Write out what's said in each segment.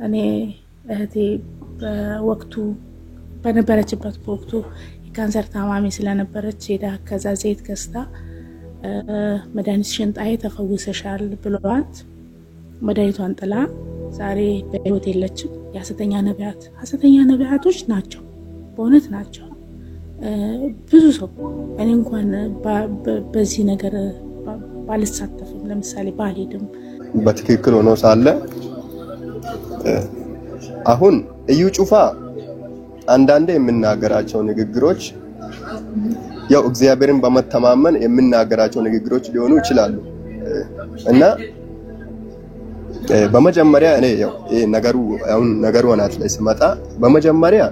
እኔ እህቴ በወቅቱ በነበረችበት ወቅቱ የካንሰር ታማሚ ስለነበረች ሄዳ ከዛ ዘይት ገዝታ መድኃኒትሽን ጣይ ተፈውሰሻል ብሏት መድኃኒቷን ጥላ ዛሬ በህይወት የለችም። ሐሰተኛ ነቢያቶች ናቸው፣ በእውነት ናቸው። ብዙ ሰው እኔ እንኳን በዚህ ነገር ባልሳተፍም ለምሳሌ ባልሄድም በትክክል ሆኖ ሳለ አሁን እዩ ጩፋ አንዳንዴ የምናገራቸው ንግግሮች ያው እግዚአብሔርን በመተማመን የምናገራቸው ንግግሮች ሊሆኑ ይችላሉ እና በመጀመሪያ እኔ ያው ነገሩ አናት ላይ ስመጣ በመጀመሪያ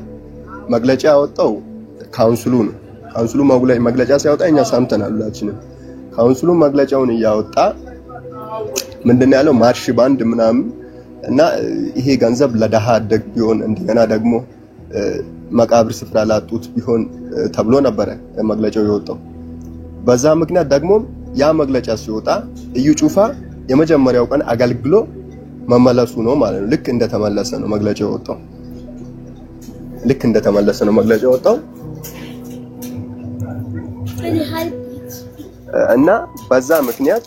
መግለጫ ያወጣው ካውንስሉ ነው። ካውንስሉ መግለጫ ሲያወጣ እኛ ሰምተናል ሁላችንም። ካውንስሉ መግለጫውን ያወጣ ምንድነው ያለው ማርሽ ባንድ ምናምን እና ይሄ ገንዘብ ለደሃ አደግ ቢሆን እንደገና ደግሞ መቃብር ስፍራ ላጡት ቢሆን ተብሎ ነበር መግለጫው የወጣው። በዛ ምክንያት ደግሞ ያ መግለጫ ሲወጣ እዩ ጩፋ የመጀመሪያው ቀን አገልግሎ መመለሱ ነው ማለት ነው። ልክ እንደተመለሰ ነው መግለጫው የወጣው። እና በዛ ምክንያት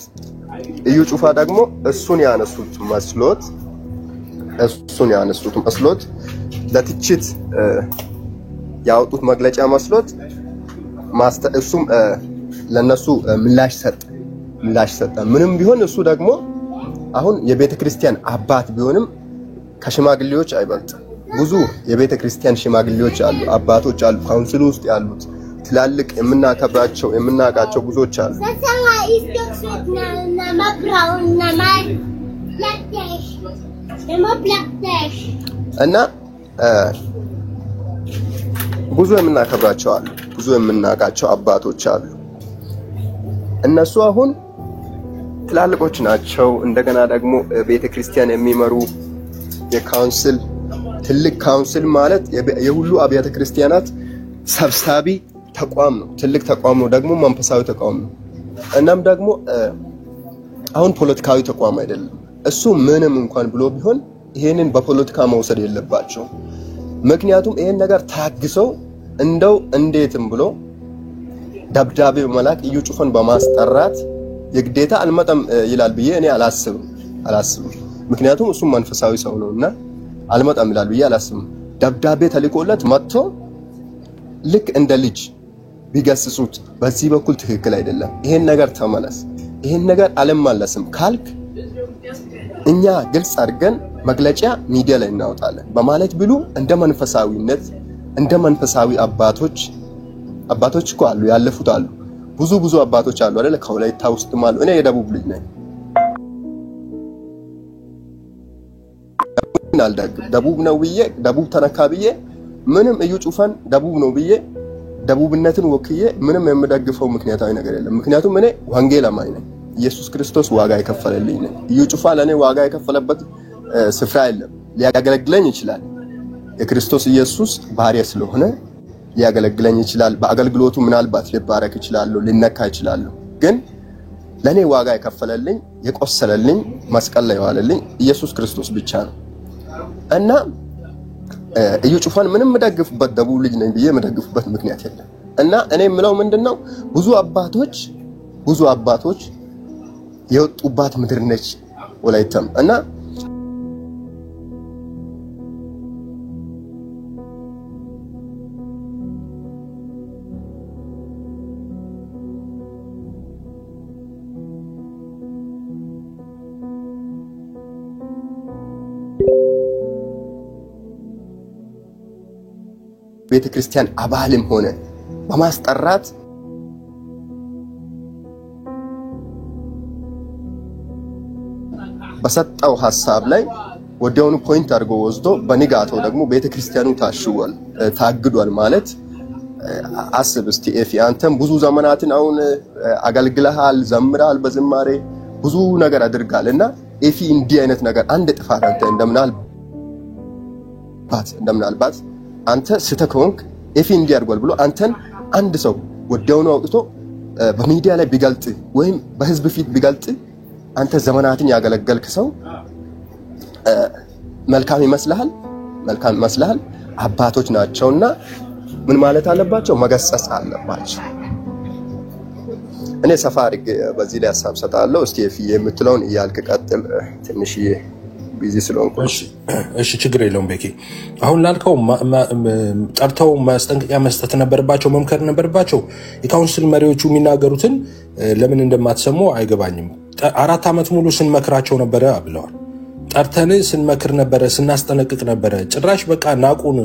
እዩ ጩፋ ደግሞ እሱን ያነሱት መስሎት ለትችት ያወጡት መግለጫ መስሎት እሱም ለነሱ ምላሽ ሰጠ። ምንም ቢሆን እሱ ደግሞ አሁን የቤተ ክርስቲያን አባት ቢሆንም ከሽማግሌዎች አይበልጥ። ብዙ የቤተ ክርስቲያን ሽማግሌዎች አሉ፣ አባቶች አሉ፣ ካውንስሉ ውስጥ ያሉት ትላልቅ የምናቃቸው ብዙዎች አሉ። እና ብዙ የምናቃቸው አባቶች አሉ። እነሱ አሁን ትላልቆች ናቸው። እንደገና ደግሞ ቤተክርስቲያን የሚመሩ የካውንስል ትልቅ ካውንስል ማለት የሁሉ አብያተ ክርስቲያናት ሰብሳቢ ተቋም ነው። ትልቅ ተቋም ነው፣ ደግሞ መንፈሳዊ ተቋም ነው። እናም ደግሞ አሁን ፖለቲካዊ ተቋም አይደለም። እሱ ምንም እንኳን ብሎ ቢሆን ይሄንን በፖለቲካ መውሰድ የለባቸው። ምክንያቱም ይሄን ነገር ታግሰው እንደው እንዴትም ብሎ ደብዳቤ በመላክ እዩ ጩፋን በማስጠራት የግዴታ አልመጣም ይላል ብዬ እኔ አላስብም። ምክንያቱም እሱ መንፈሳዊ ሰው ነውና አልመጣም ይላል ብዬ አላስብም። ደብዳቤ ተልኮለት መጥቶ ልክ እንደ ልጅ ቢገስጹት በዚህ በኩል ትክክል አይደለም፣ ይሄን ነገር ተመለስ፣ ይሄን ነገር አልመለስም ካልክ እኛ ግልጽ አድርገን መግለጫ ሚዲያ ላይ እናወጣለን በማለት ብሉ እንደ መንፈሳዊነት እንደ መንፈሳዊ አባቶች እኮ አሉ፣ ያለፉት አሉ፣ ብዙ አባቶች አሉ አይደል? ከወላይታ ውስጥም አሉ። እኔ የደቡብ ልጅ ነኝ። ደቡብ ነው ብዬ ደቡብ ተነካ ብዬ ምንም እዩ ጩፋን ደቡብ ነው ብዬ ደቡብነትን ወክዬ ምንም የምደግፈው ምክንያታዊ ነገር የለም። ምክንያቱም እኔ ወንጌል አማኝ ነኝ። ኢየሱስ ክርስቶስ ዋጋ የከፈለልኝ ነኝ። እዩ ጩፋ ለኔ ዋጋ የከፈለበት ስፍራ የለም። ሊያገለግለኝ ይችላል። የክርስቶስ ኢየሱስ ባሪያ ስለሆነ ሊያገለግለኝ ይችላል። በአገልግሎቱ ምናልባት ሊባረክ ይችላል፣ ሊነካ ይችላል። ግን ለኔ ዋጋ የከፈለልኝ የቆሰለልኝ መስቀል ላይ ዋለልኝ ኢየሱስ ክርስቶስ ብቻ ነው። እና እዩ ጩፋን ምንም መደግፍበት ደቡብ ልጅ ነኝ ብዬ መደግፍበት ምክንያት የለም። እና እኔ የምለው ምንድነው ብዙ አባቶች የወጡባት ምድር ነች ወላይታም። እና ቤተክርስቲያን አባልም ሆነ በማስጠራት በሰጣው ሐሳብ ላይ ወዲያውኑ ፖይንት አድርጎ ወስዶ በንጋታው ደግሞ ቤተክርስቲያኑ ታግዷል ማለት አስብ እስቲ ኤፊ። አንተም ብዙ ዘመናትን አሁን አገልግለሃል፣ ዘምራል፣ በዝማሬ ብዙ ነገር አድርጋልና ኤፊ እንዲህ አይነት ነገር አንድ ጥፋት አንተ እንደምናልባት አንተ ስተከውንክ ኤፊ እንዲህ አድርጓል ብሎ አንተን አንድ ሰው ወዲያውኑ አውጥቶ በሚዲያ ላይ ቢገልጥ ወይም በህዝብ ፊት ቢገልጥ አንተ ዘመናትን ያገለገልክ ሰው መልካም ይመስልሃል አባቶች ናቸውና ምን ማለት አለባቸው መገሰጽ አለባቸው እኔ ሰፋ አድርጌ በዚህ ላይ ሐሳብ ሰጣለሁ እስቲ የምትለውን ይያልክ ቀጥል ትንሽ ቢዚ ስለሆንኩ እሺ ችግር የለውም ቤኪ አሁን ላልከው ጠርተው ማስጠንቀቂያ መስጠት ነበርባቸው መምከር ነበርባቸው የካውንስል መሪዎቹ የሚናገሩትን ለምን እንደማትሰሙ አይገባኝም 4 አመት ሙሉ ስንመክራቸው ነበር ብለዋል ጠርተን ስንመክር ነበር ስናስጠነቅቅ ነበር ጭራሽ በቃ ናቁን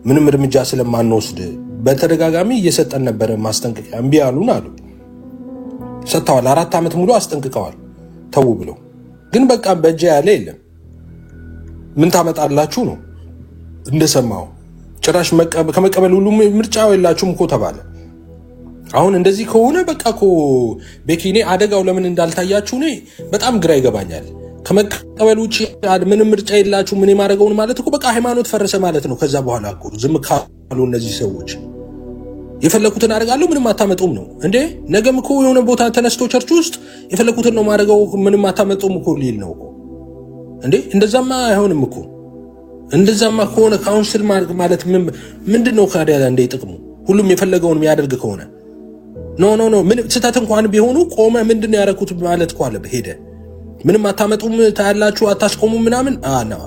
ምንም እርምጃ ስለማንወስድ በተደጋጋሚ እየሰጠን ነበር ማስጠንቀቂያ እምቢ አሉን አሉ ሰጣዋል 4 አመት ሙሉ አስጠንቅቀዋል ተው ብለው ግን በቃ በእጄ ያለ የለም ምን ታመጣላችሁ ነው እንደሰማው ጭራሽ ከመቀበል ሁሉ ምርጫው የላችሁም እኮ ተባለ አሁን እንደዚህ ከሆነ በቃ እኮ ቤኪኔ አደጋው ለምን እንዳልታያችሁ ነው በጣም ግራ ይገባኛል ከመቀበል ውጪ ምንም ምርጫ የላችሁ ምን የማረጋውን ማለት እኮ በቃ ሃይማኖት ፈረሰ ማለት ነው ከዛ በኋላ እኮ ዝም ካሉ እነዚህ ሰዎች የፈለኩትን አደርጋለሁ ምንም አታመጡም ነው እንዴ ነገም እኮ የሆነ ቦታ ተነስቶ ቸርች ውስጥ የፈለኩትን ነው ማረጋው ምንም አታመጡም እኮ ሊል ነው እንዴ እንደዛማ አይሆንም እኮ እንደዛማ ከሆነ ካውንስል ማለት ምንድነው ካዲያ እንደ ጥቅሙ ሁሉም የፈለገውን የሚያደርግ ከሆነ ኖ ምን ስህተት እንኳን ቢሆኑ ቆመ ምንድነው ያረኩት ማለት እኮ አለ ሄደ ምንም አታመጡም ታያላችሁ አታስቆሙ ምናምን ና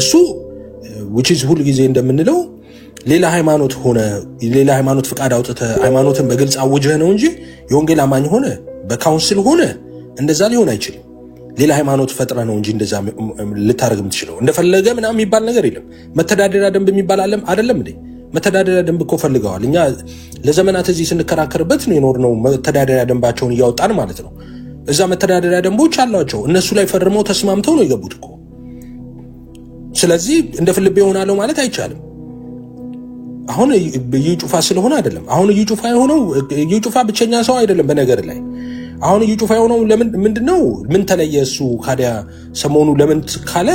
እሱ which is ሁሉ ጊዜ እንደምንለው ሌላ ሃይማኖት ሆነ ሌላ ሃይማኖት ፍቃድ አውጥተ ሃይማኖትን በግልጽ አውጀህ ነው እንጂ የወንጌል አማኝ ሆነ በካውንስል ሆነ እንደዛ ሊሆን አይችልም ሌላ ሃይማኖት ፈጥረ ነው እንጂ እንደዛ ልታረግ የምትችለው እንደፈለገ ምናምን የሚባል ነገር የለም መተዳደሪያ ደንብ የሚባል አይደለም እንዴ መተዳደሪያ ደንብ እኮ ፈልገዋል እኛ ለዘመናት እዚህ ስንከራከርበት ነው የኖርነው መተዳደሪያ ደንባቸውን ያወጣን ማለት ነው እዛ መተዳደሪያ ደንቦች አላቸው እነሱ ላይ ፈርመው ተስማምተው ነው የገቡት እኮ ስለዚህ እንደ ፍልቤ ሆናለው ማለት አይቻልም አሁን ይጩፋ ስለሆነ አይደለም አሁን ይጩፋ የሆነው ይጩፋ ብቸኛ ሰው አይደለም በነገር ላይ አሁን ይጩፋ የሆነው ለምን ምንድነው ምን ተለየሱ ካዲያ ሰሞኑ ለምን ካለ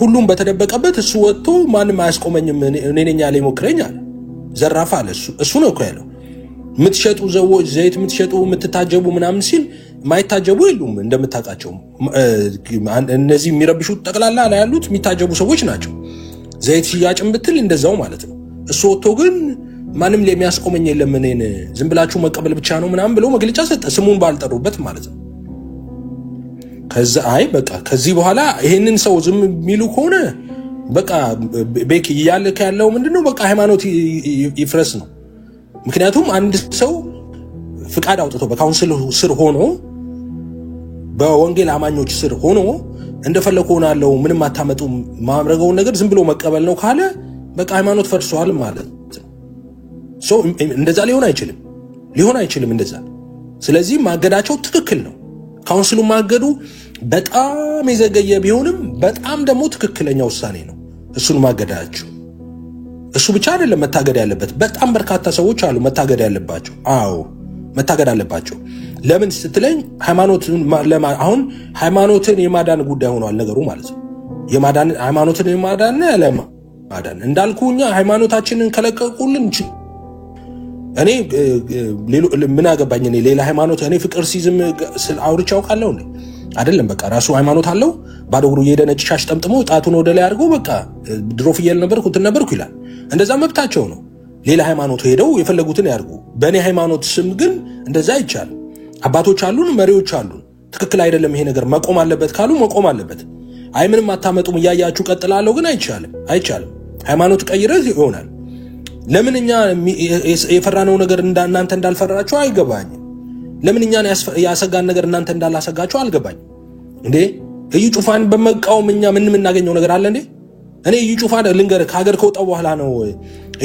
ሁሉም በተደበቀበት እሱ ወጥቶ ማንም አያስቆመኝም እኔ ነኝ ያለ ይሞክረኛል ዘራፋ አለ እሱ ነው እኮ ያለው ምትሸጡ ዘዎች ዘይት ምትሸጡ ምትታጀቡ ምናምን ሲል ማይታጀቡ የሉም እንደምታቃቸው እነዚህ የሚረብሹት ጠቅላላ ላይ ያሉት የሚታጀቡ ሰዎች ናቸው ዘይት ሽያጭም ብትል እንደዛው ማለት ነው እሱ ወጥቶ ግን ማንም ለሚያስቆመኝ የለም እኔን ዝም ብላችሁ መቀበል ብቻ ነው ምናምን ብሎ መግለጫ ሰጠ ስሙን ባልጠሩበት ማለት ነው ከዛ አይ በቃ ከዚህ በኋላ ይሄንን ሰው ዝም ሚሉ ከሆነ በቃ ቤክ ያለከ ያለው ምንድነው በቃ ሃይማኖት ይፍረስ ነው ምክንያቱም አንድ ሰው ፍቃድ አውጥቶ በካውንስል ስር ሆኖ በወንጌል አማኞች ስር ሆኖ እንደፈለኩ ሆናለው ምንም አታመጡ ማምረገው ነገር ዝም ብሎ መቀበል ነው ካለ በቃ ሃይማኖት ፈርሷል ማለት ሶ እንደዛ ሊሆን አይችልም እንደዛ ስለዚህ ማገዳቸው ትክክል ነው ካውንስሉ ማገዱ በጣም የዘገየ ቢሆንም በጣም ደግሞ ትክክለኛ ውሳኔ ነው እሱን ማገዳቸው እሱ ብቻ አይደለም መታገድ ያለበት በጣም በርካታ ሰዎች አሉ መታገድ ያለባቸው መታገድ አለባቸው ለምን ስትለኝ አሁን ሃይማኖትን የማዳን ጉዳይ ሆኗል ነገሩ ማለት ነው ሃይማኖትን የማዳን ለማዳን እንዳልኩኛ ሃይማኖታችንን ከለቀቁልን እኔ ምን አገባኝ እኔ ሌላ ሃይማኖት እኔ ፍቅር ሲዝም አውርቻው ቃለው እንዴ አይደለም በቃ ራሱ ሃይማኖት አለው ባዶግሩ የደነጭ ሻሽ ጠምጥሞ ጣቱን ወደ ላይ አድርጎ በቃ ድሮ ፍየል ነበርኩ ይላል እንደዛ መብታቸው ነው ሌላ ሃይማኖት ሄደው የፈለጉትን ያርጉ በእኔ ሃይማኖት ስም ግን እንደዛ አይቻል አባቶች አሉን መሪዎች አሉን ትክክል አይደለም ይሄ ነገር መቆም አለበት ካሉ መቆም አለበት አይ ምንም አታመጡም ያያችሁ ቀጥላለሁ ግን አይቻልም ሃይማኖት ቀይረህ ይሆናል ለምንኛ የፈራነው ነገር እናንተ እንዳልፈራችሁ አይገባኝም ለምንኛ ያሰጋን ነገር እናንተ እንዳላሰጋችሁ አልገባኝ እንዴ እዩ ጩፋን በመቃወምኛ ምን እናገኘው ነገር አለ እንዴ እኔ እዩ ጩፋን ልንገር ከሀገር ከወጣው በኋላ ነው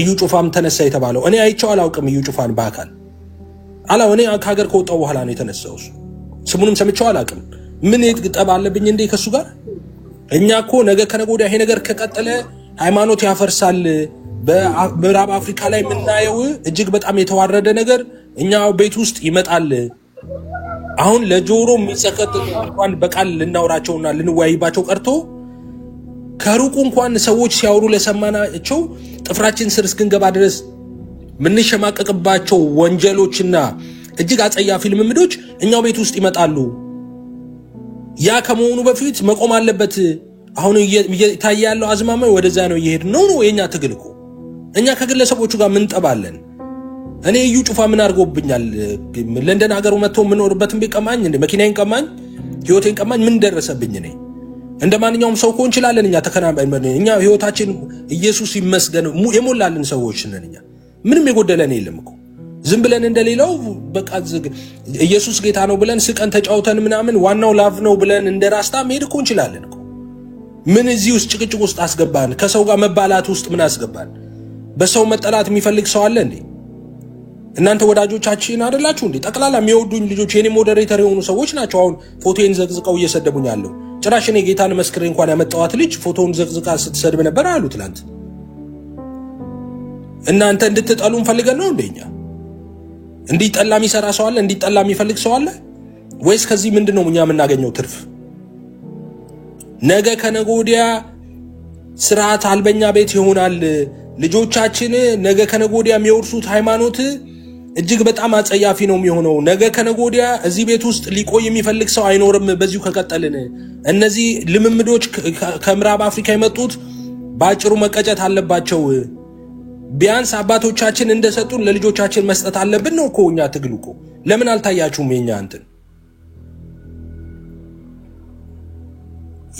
እዩ ጩፋም ተነሳ የተባለው እኔ አይቼው አላውቅም እዩ ጩፋን በአካል እኔ ከሀገር ከወጣው በኋላ ነው የተነሳው ስሙንም ሰምቼው አላውቅም ምን ይጥቅጠብ አለብኝ እንዴ ከሱ ጋር እኛኮ ነገ ከነጎዳ ይሄ ነገር ከቀጠለ ሃይማኖት ያፈርሳል በምዕራብ አፍሪካ ላይ ምናየው እጅግ በጣም የተዋረደ ነገር እኛው ቤት ውስጥ ይመጣል አሁን ለጆሮ የሚሰከት እንኳን በቃል ልናወራቸውና ልንወያይባቸው ቀርቶ ከሩቁ እንኳን ሰዎች ሲያወሩ ለሰማናቸው ጥፍራችን ስር እስክንገባ ድረስ ምን ሸማቀቅባቸው ወንጀሎችና እጅግ አጸያፊ ልምምዶች እኛው ቤት ውስጥ ይመጣሉ ያ ከመሆኑ በፊት መቆም አለበት አሁን እየታያለው አዝማማ ወደዛ ነው እየሄድ ነው የኛ ትግል እኮ እኛ ከግለሰቦቹ ጋር ምን ጠባለን እኔ እዩ ጩፋ ምን አርጎብኛል ለንደን ሀገሩ መጥቶ ምን ወርበትን ቢቀማኝ እንደ መኪናዬን ቀማኝ ህይወቴን ቀማኝ ምን ደረሰብኝ ነኝ እንደማንኛውም ሰው ኮን ይችላልልን እኛ ተከናባይን እኛ ህይወታችን ኢየሱስ ይመስገን የሞላልን ሰዎች ነን እኛ ምንም የጎደለን የለም እኮ ዝም ብለን እንደሌላው በቃ ኢየሱስ ጌታ ነው ብለን ስቀን ተጫውተን ምናምን ዋናው ላቭ ነው ብለን እንደራስታ መሄድ እኮ እንችላለን እኮ ምን እዚህ ውስጥ ጭቅጭቅ ውስጥ አስገባን ከሰው ጋር መባላት ውስጥ ምን አስገባን በሰው መጠላት የሚፈልግ ሰው አለ እንዴ እናንተ ወዳጆቻችን አይደላችሁ እንዴ ጠቅላላ የሚወዱኝ ልጆች የኔ ሞዴሬተር የሆኑ ሰዎች ናቸው አሁን ፎቶዬን ዘቅዝቀው እየሰደቡኝ ያለው ጭራሽ እኔ ጌታን መስክሬ እንኳን ያመጣዋት ልጅ ፎቶውን ዘቅዝቃ ስትሰድብ ነበር አሉ ትላንት እናንተ እንድትጠሉን ፈልገን ነው እንደኛ እንዲጠላ የሚሰራ ሰው አለ እንዲጠላ የሚፈልግ ሰው አለ ወይስ ከዚህ ምንድነው እኛ የምናገኘው ትርፍ ነገ ከነጎዲያ ስርዓት አልበኛ ቤት ይሆናል ልጆቻችን ነገ ከነጎዲያ የሚወርሱት ሃይማኖት እጅግ በጣም አጸያፊ ነው የሚሆነው ነገ ከነጎዲያ እዚህ ቤት ውስጥ ሊቆይ የሚፈልግ ሰው አይኖርም በዚሁ ከቀጠልን እነዚህ ልምምዶች ከምዕራብ አፍሪካ የመጡት ባጭሩ መቀጨት አለባቸው ቢያንስ አባቶቻችን እንደሰጡን ለልጆቻችን መስጠት አለብን ነው እኮ እኛ ትግሉ እኮ ለምን አልታያችሁም የኛ አንተን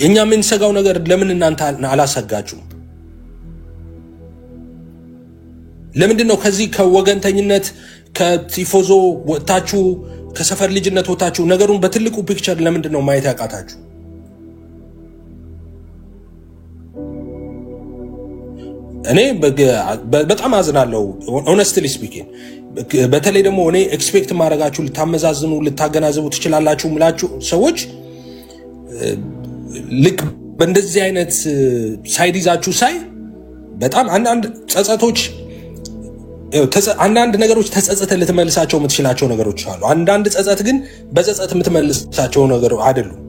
የኛ ምን ሰጋው ነገር ለምን እናንተ አላሰጋችሁም ለምንድነው ከዚህ ከወገንተኝነት ከቲፎዞ ወጣችሁ ከሰፈር ልጅነት ወጣችሁ ነገሩን በትልቁ ፒክቸር ለምንድነው ማየት ያቃታችሁ እኔ በጣም አዝናለሁ honestly speaking በተለይ ደግሞ እኔ ኤክስፔክት ማድረጋችሁ ልታመዛዝኑ ልታገናዘቡ ትችላላችሁ ምላችሁ ሰዎች ልክ በእንደዚህ አይነት ሳይድ ይዛችሁ ሳይ በጣም አንዳንድ ጸጸቶች አንዳንድ ነገሮች ተጸጸተ ለተመልሳቸው የምትችላቸው ነገሮች አሉ አንዳንድ ጸጸት ግን በጸጸት የምትመልሳቸው ነገር አይደሉም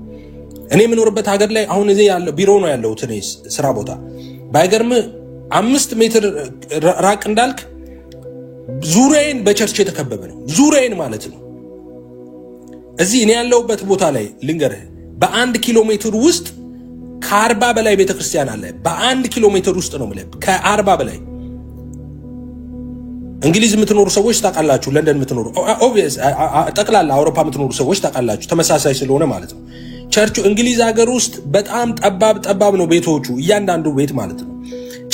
እኔ የምኖርበት ሀገር ላይ አሁን እዚህ ያለው ቢሮ ነው ያለው ትኔስ ስራ ቦታ ባይገርም 5 ሜትር ራቅ እንዳልክ ዙሪያዬን በቸርች የተከበበ ነው ዙሪያዬን ማለት ነው እዚህ እኔ ያለውበት ቦታ ላይ ልንገርህ በ1 ኪሎ ሜትር ውስጥ ከ40 በላይ ቤተክርስቲያን አለ በ1 ኪሎ ሜትር ውስጥ ነው ማለት ከ40 በላይ እንግሊዝ የምትኖሩ ሰዎች ታቃላችሁ ለንደን የምትኖሩ ኦብቪየስ ጠቅላላ አውሮፓ የምትኖሩ ሰዎች ታቃላችሁ ተመሳሳይ ስለሆነ ማለት ነው ቸርቹ እንግሊዝ ሀገር ውስጥ በጣም ጠባብ ነው ቤቶቹ እያንዳንዱ ቤት ማለት ነው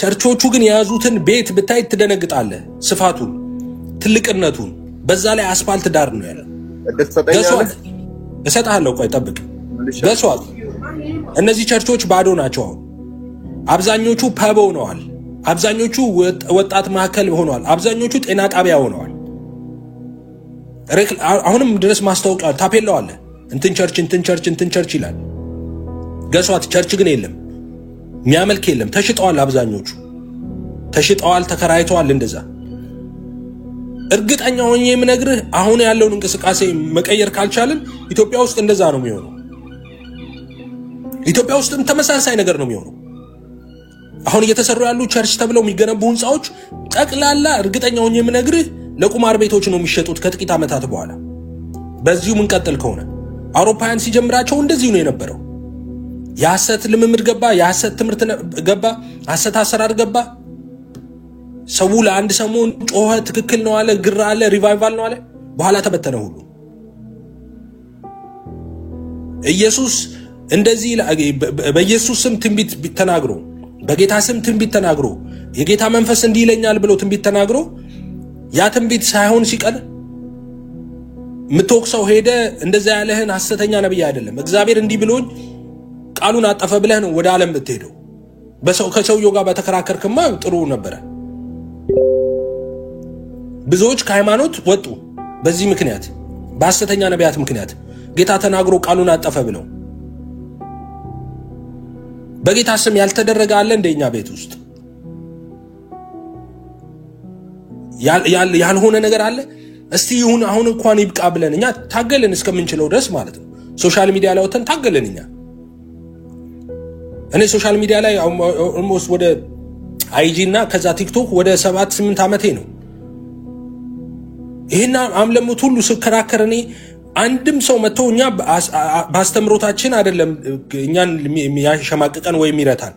ቸርቾቹ ግን ያዙትን ቤት ብታይ ትደነግጣለህ ስፋቱን ትልቅነቱን በዛ ላይ አስፋልት ዳር ነው ያለው እሰጣለሁ ቆይ ጠብቅ ገሷት እነዚህ ቸርቾች ባዶ ናቸው አብዛኞቹ ፐብ ሆነዋል አብዛኞቹ ወጣት ማዕከል ሆነዋል አብዛኞቹ ጤና ጣቢያ ሆነዋል አሁንም ድረስ ማስተዋወቂያ ታፔላው አለ እንትን ቸርች ይላል ገሷት ቸርች ግን የለም የሚያመልክ የለም ተሽጠዋል አብዛኞቹ ተሽጠዋል ተከራይተዋል እንደዛ እርግጠኛ ሆኜ የምነግርህ አሁን ያለውን እንቅስቃሴ መቀየር ካልቻልን ኢትዮጵያ ውስጥ እንደዛ ነው የሚሆነው ኢትዮጵያ ውስጥም ተመሳሳይ ነገር ነው የሚሆነው አሁን እየተሰሩ ያሉ ቸርች ተብለው የሚገነቡ ህንጻዎች ጠቅላላ እርግጠኛ ሆኜ የምነግርህ ለቁማር ቤቶች ነው የሚሸጡት ከጥቂት አመታት በኋላ በዚሁ ምን ቀጥል ከሆነ አውሮፓውያን ሲጀምራቸው እንደዚሁ ነው የነበረው ያሰት ልምምድ ገባ ያሰት ትምርት ገባ ያሰት አሰራር ገባ ሰው ለአንድ ሰሞን ጮኸ ትክክል ነው አለ ግራ አለ ሪቫይቫል ነው አለ በኋላ ተበተነ ሁሉ ኢየሱስ እንደዚህ በኢየሱስ ስም ትንቢት ተናግሮ በጌታ ስም ትንቢት ተናግሮ የጌታ መንፈስ እንዲህ ይለኛል ብሎ ትንቢት ተናግሮ ያ ትንቢት ሳይሆን ሲቀር ምትወቅሰው ሄደ እንደዛ ያለህን ሐሰተኛ ነብይ አይደለም እግዚአብሔር እንዲህ ብሎኝ ቃሉን አጠፈ ብለህ ነው ወደ ዓለም ብትሄደው በሰው ከሰውየው ጋር በተከራከርከማ ጥሩ ነበር ብዙዎች ከሃይማኖት ወጡ በዚህ ምክንያት በሐሰተኛ ነቢያት ምክንያት ጌታ ተናግሮ ቃሉን አጠፈ ብለው በጌታ ስም ያልተደረገ አለ እንደኛ ቤት ውስጥ ያልሆነ ነገር አለ እስቲ ይሁን አሁን እንኳን ይብቃ ብለን እኛ ታገልን እስከምንችለው ድረስ ማለት ነው ሶሻል ሚዲያ ላይ ወተን ታገልን እኔ ሶሻል ሚዲያ ላይ almost ወደ IG እና ከዛ ቲክቶክ ወደ 7-8 አመቴ ነው ይሄና አምለሙት ሁሉ ስከራከር እኔ አንድም ሰው መጥቶ እኛ ባስተምሮታችን አይደለም እኛን ያሸማቀቀን ወይ ይረታል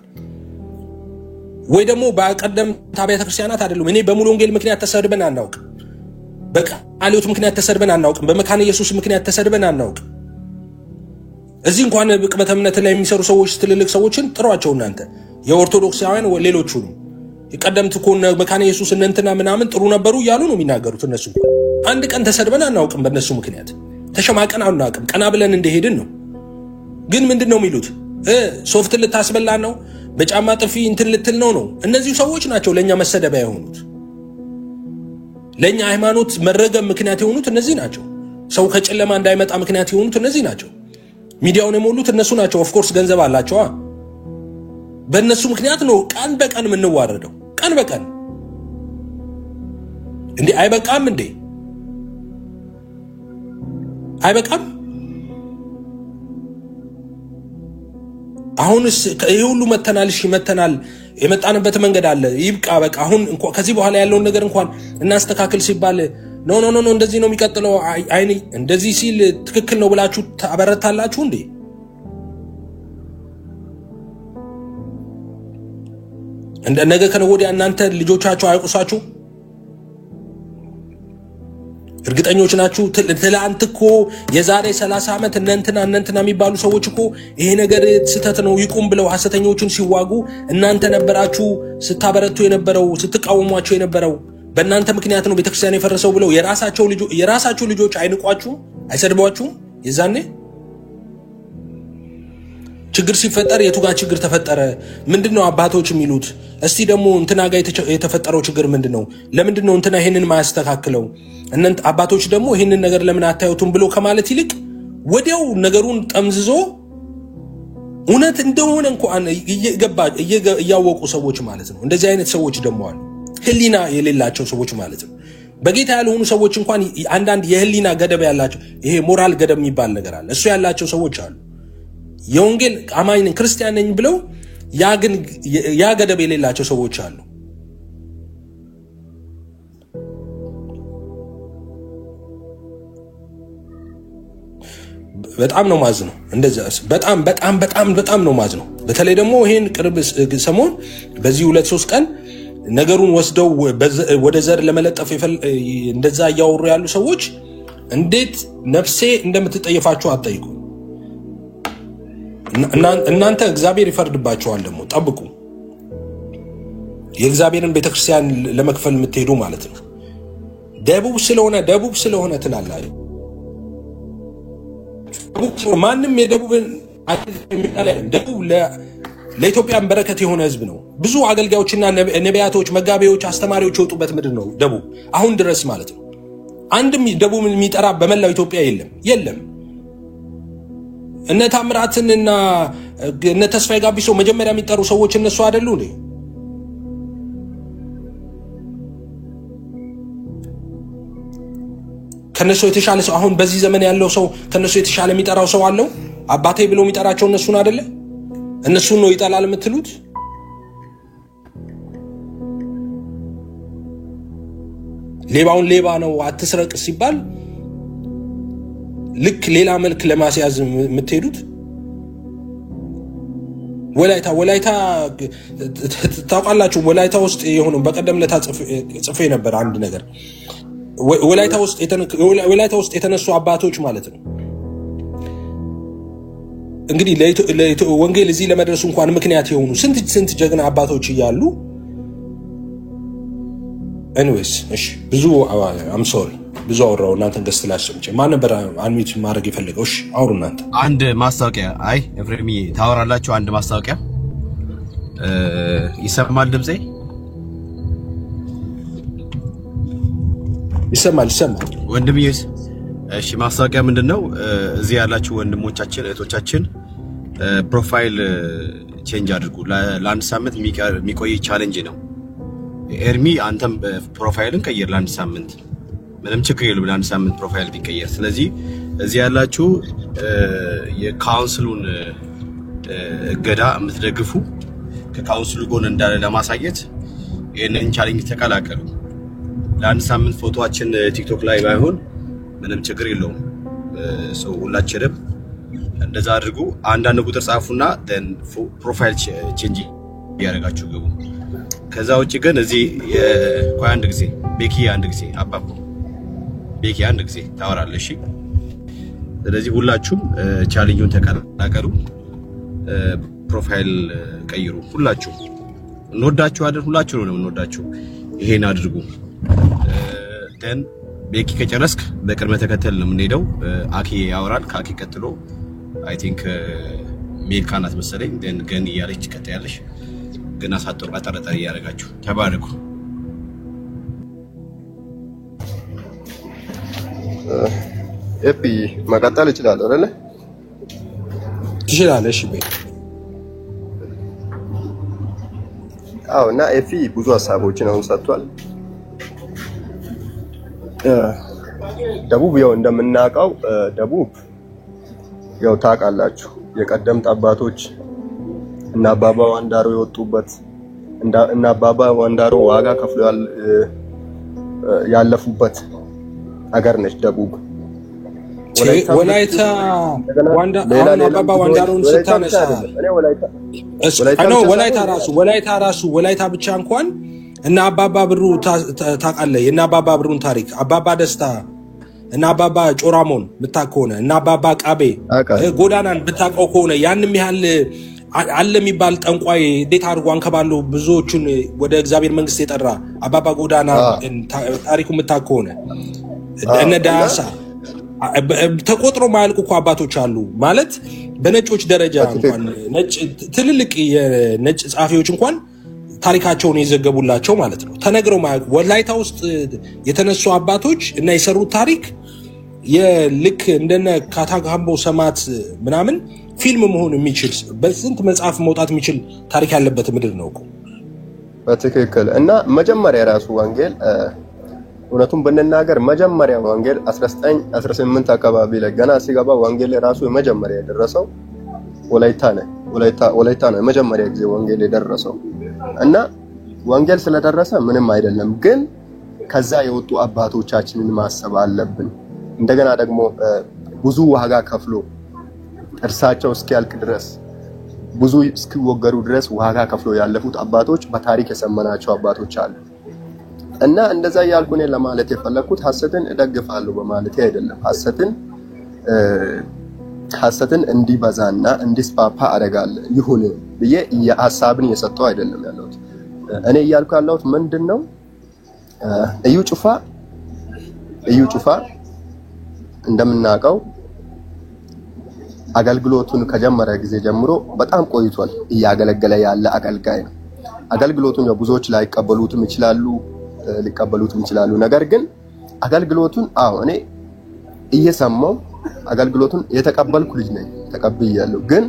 ወይ ደግሞ በቀደም ታቢያተ ክርስቲያናት አይደለም እኔ በሙሉ ወንጌል ምክንያት ተሰድበን አናውቅ በቃሊዮት ምክንያት ተሰድበን አናውቅ በመካነ ኢየሱስ ምክንያት ተሰድበን አናውቅ እዚህ እንኳን በቅበተ እምነት ላይ የሚሰሩ ሰዎች ትልልቅ ሰዎችን ጥሯቸው እናንተ የኦርቶዶክሳውያን ሌሎቹ የቀደምት ኮነ መካነ ኢየሱስ እንንተና ምናምን ጥሩ ነበሩ ይያሉ ነው የሚናገሩት እነሱ አንድ ቀን ተሰድበን አናውቅም በእነሱ ምክንያት ተሸማቀን አናውቅም ቀና ብለን እንደሄድን ነው ግን ምንድነው የሚሉት ሶፍት ልታስበላ ነው በጫማ ጥፊ እንትን ልትል ነው እነዚህ ሰዎች ናቸው ለኛ መሰደቢያ የሆኑት ለኛ ሃይማኖት መረገም ምክንያት የሆኑት እነዚህ ናቸው ሰው ከጨለማ እንዳይመጣ ምክንያት የሆኑት እነዚህ ናቸው ሚዲያውን የሞሉት እነሱ ናቸው ኦፍ ኮርስ ገንዘብ አላቸው በእነሱ ምክንያት ነው ቀን በቀን ምንዋረደው ቀን በቀን እንዴ አይበቃም እንዴ አይበቃም አሁንስ ይሄ ሁሉ መተናል የመጣንበት መንገድ አለ ይብቃ በቃ አሁን እንኳን ከዚህ በኋላ ያለውን ነገር እንኳን እናስተካክል ሲባል ኖ እንደዚህ ነው የሚቀጥለው አይኔ እንደዚህ ሲል ትክክል ነው ብላችሁ ታበረታላችሁ እንዴ ነገ ከነገወዲያ እናንተ ልጆቻችሁ አይቁሳችሁ እርግጠኞች ናችሁ ትላንት እኮ የዛሬ 30 ዓመት እናንተና የሚባሉ ሰዎች እኮ ይሄ ነገር ስተት ነው ይቁም ብለው ሐሰተኞችን ሲዋጉ እናንተ ነበራችሁ ስታበረቱ የነበረው ስትቃወሟቸው የነበረው በእናንተ ምክንያት ነው ቤተክርስቲያን የፈረሰው ብለው የራሳቸው ልጆች አይንቋችሁ አይሰድቧችሁ የዛኔ ችግር ሲፈጠር የቱጋ ችግር ተፈጠረ ምንድነው አባቶች የሚሉት እስቲ ደግሞ እንትና ጋር የተፈጠረው ችግር ምንድነው ለምንድነው እንትና ይሄንን ማያስተካክለው እናንተ አባቶች ደግሞ ይሄንን ነገር ለምን አታዩቱም ብሎ ከማለት ይልቅ ወዲያው ነገሩን ጠምዝዞ እውነት እንደሆነ እንኳን ያወቁ ሰዎች ማለት ነው እንደዚህ አይነት ሰዎች ደግሞ አሉ ህሊና የሌላቸው ሰዎች ማለት ነው በጌታ ያልሆኑ ሰዎች እንኳን አንዳንድ የህሊና ገደብ ያላቸው ይሄ ሞራል ገደብ የሚባል ነገር አለ እሱ ያላቸው ሰዎች አሉ የወንጌል አማኝ ነኝ ክርስቲያን ነኝ ብለው ያ ገደብ የሌላቸው ሰዎች አሉ በጣም ነው ማዝነው እንደዛ በጣም ነው ማዝነው በተለይ ደግሞ ይሄን ቅርብ ሰሞን በዚህ 2-3 ቀን ነገሩን ወስደው ወደ ዘር ለመለጠፍ እንደዛ ያወሩ ያሉ ሰዎች እንዴት ነፍሴ እንደምትጠየፋቸው አጠይቁ እናንተ እግዚአብሔር ይፈርድባቸዋል ደግሞ ጠብቁ የእግዚአብሔርን ቤተክርስቲያን ለመክፈል የምትሄዱ ማለት ነው ደቡብ ስለሆነ ትላላችሁ ማንንም የደቡብን ደቡብ ለኢትዮጵያን በረከት የሆነ ህዝብ ነው ብዙ አገልጋዮችና ነቢያቶች መጋቢዎች አስተማሪዎች ወጡበት ምድር ነው ደቡብ አሁን ድረስ ማለት ነው አንድም ደቡብ የሚጠራ በመላው ኢትዮጵያ የለም እነ ታምራትንና እነ ተስፋዬ ጋቢሶ መጀመሪያ የሚጠሩ ሰዎች እነሱ አይደሉ እንዴ ከነሱ የተሻለ ሰው አሁን በዚህ ዘመን ያለው ሰው ከነሱ የተሻለ የሚጠራው ሰው አለው አባቴ ብሎ የሚጠራቸው እነሱን አይደለ እነሱን ነው ይጣላል የምትሉት ሌባውን ሌባ ነው አትስረቅ ሲባል ልክ ሌላ መልክ ለማስያዝ የምትሄዱት ወላይታ ታውቃላችሁ ወላይታ ውስጥ የሆነው በቀደም ለታጽፌ ነበር አንድ ነገር ወላይታ ውስጥ የተነሱ አባቶች ማለት ነው እንግዲህ ወንጌል እዚህ ለመድረሱ እንኳን ምክንያት የሆኑ ስንት ጀግና አባቶች ይያሉ anyways እሺ ብዙ I'm sorry ብዙ አወራው እናንተን ገስት ላስምጭ ማን ነበር አንሚት ማድረግ ይፈልገው እሺ አውሩ እናንተ አንድ ማስታወቂያ አይ ኤፍሬም ታወራላችሁ አንድ ማስታወቂያ ይሰማል ድምጼ ይሰማል ወንድምዬስ እሺ ማስታወቂያ ምንድነው እዚህ ያላችሁ ወንድሞቻችን እህቶቻችን ፕሮፋይል ቼንጅ አድርጉ ለአንድ ሳምንት የሚቆይ ቻሌንጅ ነው ኤርሚ አንተም ፕሮፋይልን ቀይር ለአንድ ሳምንት ምንም ችግር የለም ለአንድ ሳምንት ፕሮፋይል ቢቀየር ስለዚህ እዚህ ያላችሁ የካውንስሉን እገዳ የምትደግፉ ከካውንስሉ ጎን እንዳለ ለማሳየት ይሄንን ቻሌንጅ ተቀላቀሉ ለአንድ ሳምንት ፎቶአችን ቲክቶክ ላይ ባይሆን ምንም ችግር የለውም ሰው ሁላችንም እንደዛ አድርጉ። አንዳንድ ቁጥር ጻፉና then ፕሮፋይል ቼንጅ ያደርጋችሁ ግቡ። ከዛ ውጪ ግን እዚህ ቆይ አንድ ጊዜ ቤኪ አንድ ጊዜ አባባ ቤኪ አንድ ጊዜ ታወራለሽ። ስለዚህ ሁላችሁም ቻሌንጁን ተቀላቀሉ፣ ፕሮፋይል ቀይሩ። ሁላችሁም እንወዳችኋለን፣ ሁላችሁም ነው እንወዳችሁ። ይሄን አድርጉ። then ቤኪ ከጨረስክ በቅድመ ተከተል ነው የምንሄደው። አኪ ያወራል። ከአኪ ቀጥሎ አይ ቲንክ ሜልካ ናት መሰለኝ። then ገን እያለች ትቀጥያለሽ። ግን አሳጥሩ አጠረጠር እያደረጋችሁ ተባረኩ። ኤፒ መቀጠል እችላለሁ አይደለ? ትችላለሽ ቤት። አዎ። እና ኤፒ ብዙ ሀሳቦችን አሁን ሰጥቷል። ደቡብ ያው እንደምናውቀው ደቡብ ያው ታውቃላችሁ የቀደምት አባቶች እና አባባ ዋንዳሮ የወጡበት እና አባባ ዋንዳሮ ዋጋ ከፍሎ ያለፉበት ሀገር ነች ደቡብ። ወላይታ አባባ ዋንዳሮን ስታነሳ ወላይታ ብቻ እንኳን እና አባባ ብሩ ታውቃለህ? እና አባባ ብሩን ታሪክ አባባ ደስታ እና አባባ ጮራሞን ብታውቅ ከሆነ እና አባባ ቃቤ ጎዳናን ብታውቀው ከሆነ ያንም ያህል አለ የሚባል ጠንቋይ እንዴት አድርጎ አንከባለው ብዙዎቹን ወደ እግዚአብሔር መንግስት የጠራ አባባ ጎዳና ታሪኩ የምታውቅ ከሆነ እነ ዳያሳ ተቆጥሮ ማያልቁ እኮ አባቶች አሉ። ማለት በነጮች ደረጃ እንኳን ነጭ ትልልቅ የነጭ ጻፊዎች እንኳን ታሪካቸውን የዘገቡላቸው ማለት ነው። ተነግረው ማያልቁ ወላይታ ውስጥ የተነሱ አባቶች እና የሰሩት ታሪክ የልክ እንደነ ካታካምቦ ሰማት ምናምን ፊልም መሆን የሚችል በስንት መጽሐፍ መውጣት የሚችል ታሪክ ያለበት ምድር ነው እኮ በትክክል። እና መጀመሪያ ራሱ ወንጌል እውነቱን ብንናገር መጀመሪያ ወንጌል 1918 አካባቢ ላይ ገና ሲገባ ወንጌል ራሱ የመጀመሪያ የደረሰው ወላይታ ነው መጀመሪያ ጊዜ ወንጌል የደረሰው። እና ወንጌል ስለደረሰ ምንም አይደለም፣ ግን ከዛ የወጡ አባቶቻችንን ማሰብ አለብን። እንደገና ደግሞ ብዙ ዋጋ ከፍሎ እርሳቸው እስኪያልቅ ድረስ ብዙ እስኪወገሩ ድረስ ዋጋ ከፍሎ ያለፉት አባቶች በታሪክ የሰመናቸው አባቶች አሉ። እና እንደዛ ያልኩ እኔ ለማለት የፈለኩት ሐሰትን እደግፋለሁ በማለት አይደለም። ሐሰትን እንዲበዛና እንዲስፋፋ አደርጋለሁ ይሁን ብዬ የሐሳብን እየሰጠው አይደለም ያለሁት። እኔ እያልኩ ያለሁት ምንድነው እዩ ጩፋ እንደምናውቀው አገልግሎቱን ከጀመረ ጊዜ ጀምሮ በጣም ቆይቷል እያገለገለ ያለ አገልጋይ ነው። አገልግሎቱን ብዙዎች ላይቀበሉትም ይችላሉ፣ ሊቀበሉትም ይችላሉ። ነገር ግን አገልግሎቱን እኔ እየሰማው አገልግሎቱን የተቀበልኩ ልጅ ነኝ፣ ተቀብያለሁ። ግን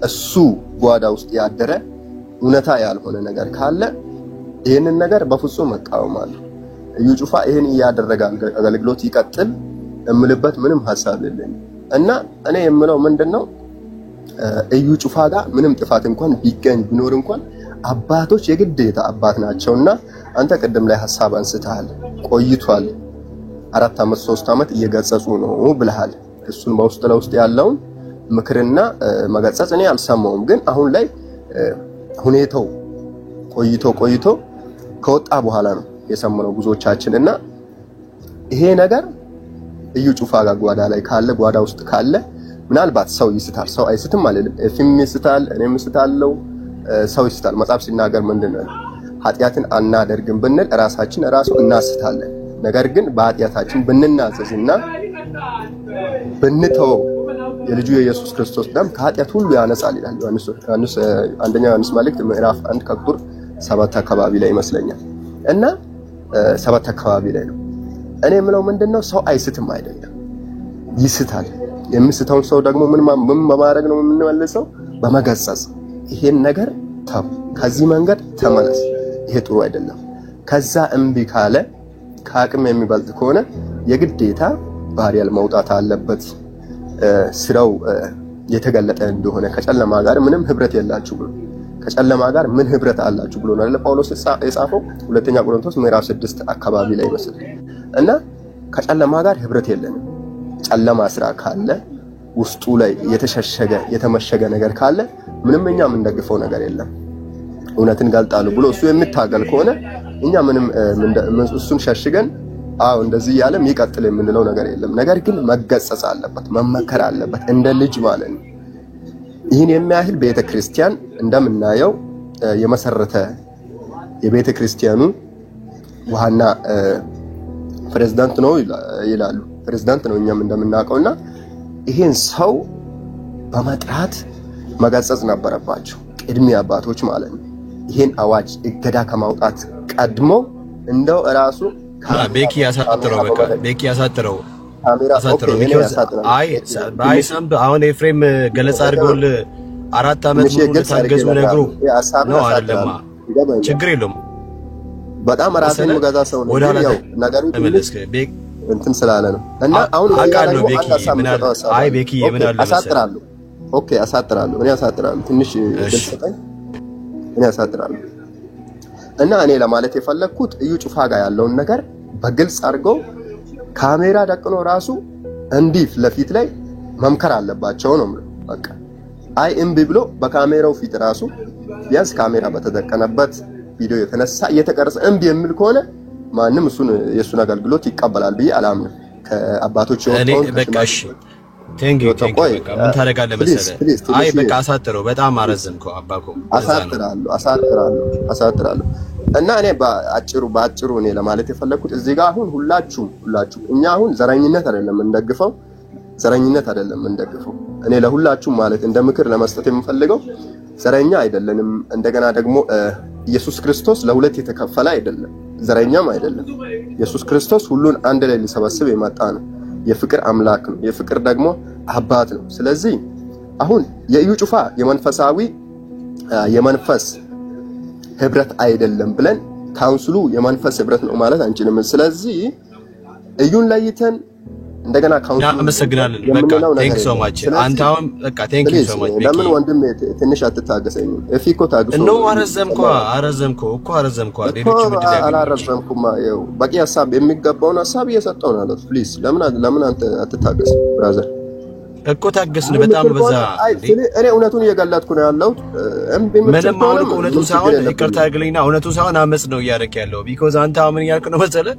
እሱ ጓዳ ውስጥ ያደረ እውነታ ያልሆነ ነገር ካለ ይሄንን ነገር በፍጹም እቃወማለሁ። እዩ ጩፋ ይሄን እያደረገ አገልግሎት ይቀጥል እምልበት ምንም ሐሳብ የለኝም። እና እኔ የምለው ምንድነው እዩ ጩፋ ጋር ምንም ጥፋት እንኳን ቢገኝ ቢኖር እንኳን አባቶች የግዴታ አባት ናቸውና አንተ ቅድም ላይ ሐሳብ አንስተሃል። ቆይቷል 4 አመት 3 አመት እየገጸጹ ነው ብለሃል። እሱን በውስጥ ለውስጥ ያለውን ምክርና መገጸጽ እኔ አልሰማውም። ግን አሁን ላይ ሁኔታው ቆይቶ ከወጣ በኋላ ነው የሰማነው ብዙዎቻችንና ይሄ ነገር እዩ ጩፋ ጋር ጓዳ ላይ ካለ ጓዳ ውስጥ ካለ ምናልባት ሰው ይስታል፣ ሰው አይስትም አይደለም። እፊም ይስታል፣ እኔም እስታለው፣ ሰው ይስታል። መጽሐፍ ሲናገር ምንድነው ኃጢያትን አናደርግም ብንል ራሳችን ራሱ እናስታለን። ነገር ግን በኃጢያታችን ብንናዘዝና ብንተው የልጁ የኢየሱስ ክርስቶስ ደም ከኃጢያት ሁሉ ያነጻል ይላል ዮሐንስ አንደኛ ዮሐንስ መልእክት ምዕራፍ 1 ከቁጥር 7 አካባቢ ላይ ይመስለኛል። እና 7 አካባቢ ላይ ነው። እኔ የምለው ምንድነው ሰው አይስትም አይደለም፣ ይስታል። የሚስተውን ሰው ደግሞ ምን በማድረግ ነው የምንመልሰው? በመገሰጽ ይሄን ነገር ተው፣ ከዚህ መንገድ ተመለስ፣ ይሄ ጥሩ አይደለም። ከዛ እምቢ ካለ ከአቅም የሚበልጥ ከሆነ የግዴታ ባህሪያል መውጣት አለበት። ስራው የተገለጠ እንደሆነ ከጨለማ ጋር ምንም ህብረት የላችሁ ብሎ ከጨለማ ጋር ምን ህብረት አላችሁ ብሎ ነው ጳውሎስ የጻፈው ሁለተኛ ቆሮንቶስ ምዕራፍ 6 አካባቢ ላይ ይመስል እና ከጨለማ ጋር ህብረት የለንም። ጨለማ ስራ ካለ ውስጡ ላይ የተመሸገ ነገር ካለ ምንም እኛ የምንደግፈው ነገር የለም። እውነትን ገልጣሉ ብሎ እሱ የሚታገል ከሆነ እኛ ምንም እሱን ሸሽገን እንደዚህ ያለም ይቀጥል የምንለው ነገር የለም። ነገር ግን መገጸጽ አለበት፣ መመከር አለበት እንደ ልጅ ማለት ነው። ይህን የሚያህል ቤተክርስቲያን እንደምናየው የመሰረተ የቤተክርስቲያኑ ዋና ፕሬዝዳንት ነው ይላሉ። ፕሬዝዳንት ነው እኛም እንደምናውቀውና ይሄን ሰው በመጥራት መገጸጽ ነበረባቸው ቅድሚ አባቶች ማለት ነው። ይሄን አዋጅ እገዳ ከማውጣት ቀድሞ እንደው ራሱ ቤኪ ያሳጥረው በቃ ቤኪ ያሳጥረው አሁን ኤፍሬም ገለጻ አድርጎል 4 አመት ሙሉ ታገዙ ነገሩ ነው አይደለም ችግር የለውም። በጣም ራሴን መጋዛ ሰው ነው ያው ነገሩ እንትን ስላለ ነው እና አሁን አቃለው ቤኪ ምን አይ ቤኪ ምን አለ አሳጥራለሁ። ኦኬ አሳጥራለሁ፣ እኔ አሳጥራለሁ። ትንሽ ግልጽ እኔ አሳጥራለሁ። እና እኔ ለማለት የፈለኩት እዩ ጩፋ ጋር ያለውን ነገር በግልጽ አድርገው ካሜራ ደቅኖ ራሱ እንዲፍ ለፊት ላይ መምከር አለባቸው ነው በቃ። አይ እምቢ ብሎ በካሜራው ፊት ራሱ ቢያንስ ካሜራ በተደቀነበት ቪዲዮ የተነሳ እየተቀረጸ እምቢ የሚል ከሆነ ማንም እሱን የሱን አገልግሎት ይቀበላል ብዬ አላምንም። ከአባቶች እኔ በቃሽ ቴንክ ዩ በቃ ምን ታደርጋለህ መሰለህ? አይ በቃ አሳጥረው፣ በጣም አረዘምከው አባኮ። አሳጥራለሁ እና እኔ ባጭሩ እኔ ለማለት የፈለኩት እዚህ ጋር አሁን ሁላችሁም እኛ አሁን ዘረኝነት አይደለም እንደግፈው እኔ ለሁላችሁም ማለት እንደ ምክር ለመስጠት የምፈልገው ዘረኛ አይደለንም። እንደገና ደግሞ ኢየሱስ ክርስቶስ ለሁለት የተከፈለ አይደለም፣ ዘረኛም አይደለም። ኢየሱስ ክርስቶስ ሁሉን አንድ ላይ ሊሰበስብ የመጣ ነው። የፍቅር አምላክ ነው፣ የፍቅር ደግሞ አባት ነው። ስለዚህ አሁን የእዩ ጩፋ የመንፈስ ህብረት አይደለም ብለን ካውንስሉ የመንፈስ ህብረት ነው ማለት አንችልም። ስለዚህ እዩን ለይተን እንደገና ካውንስሉ አመሰግናለን። በቃ ቴንክ ሶ ማች አንተ አሁን በቃ ቴንክ ዩ ሶ ማች። ለምን ወንድም ትንሽ አትታገሰኝ? እፊኮ ታግሱ ነው። አረዘምኩ ሌሎች ምድር አላረዘምኩም። ያው በቂ ሐሳብ የሚገባውን ሐሳብ እየሰጠው ነው አለው። ፕሊዝ ለምን አንተ አትታገስ ብራዘር? እኮ ታገስን በጣም በዛ። እኔ እውነቱን እየገለጥኩ ነው ያለው። ምንም አሁን እውነቱ ሳይሆን ይቅርታ አድርግልኝና እውነቱ ሳይሆን አመጽ ነው እያደረክ ያለው። ቢኮዝ አንተ ምን እያልክ ነው መሰለህ?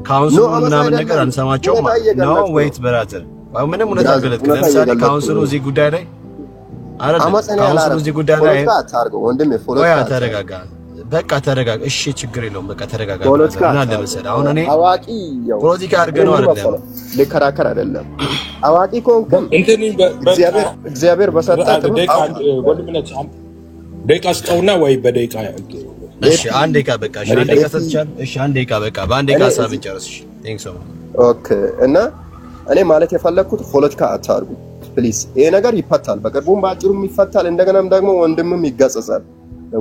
ካውንስሉ ምናምን ነገር አንሰማቸውም ነው። ዌይት ብራዘር ምንም እውነት አልገለጥክም። ለምሳሌ ካውንስሉ እዚህ ጉዳይ ላይ ካውንስሉ እዚህ ጉዳይ ላይ ወንድሜ ተረጋጋ፣ በቃ ተረጋጋ። እሺ ችግር የለውም በቃ ተረጋጋ። ምን አለ መሰለህ አሁን እኔ አዋቂ ፖለቲካ አድርገህ ነው አይደለም ልከራከር አይደለም። አዋቂ ኮንከም እግዚአብሔር በሰጠህ ወንድምነት ደቂቃ ስጠውና ወይ በደቂቃ እሺ አንድ ደቂቃ በቃ እሺ አንድ ደቂቃ ሰጥቻለሁ። እሺ አንድ ደቂቃ በቃ በአንድ ደቂቃ ሐሳብ እንጨርስ። እሺ ቴንክ ሶ ኦኬ። እና እኔ ማለት የፈለኩት ፖለቲካ አታርጉ ፕሊዝ። ይሄ ነገር ይፈታል፣ በቅርቡም ባጭሩም ይፈታል። እንደገናም ደግሞ ወንድምም ይገጸጻል።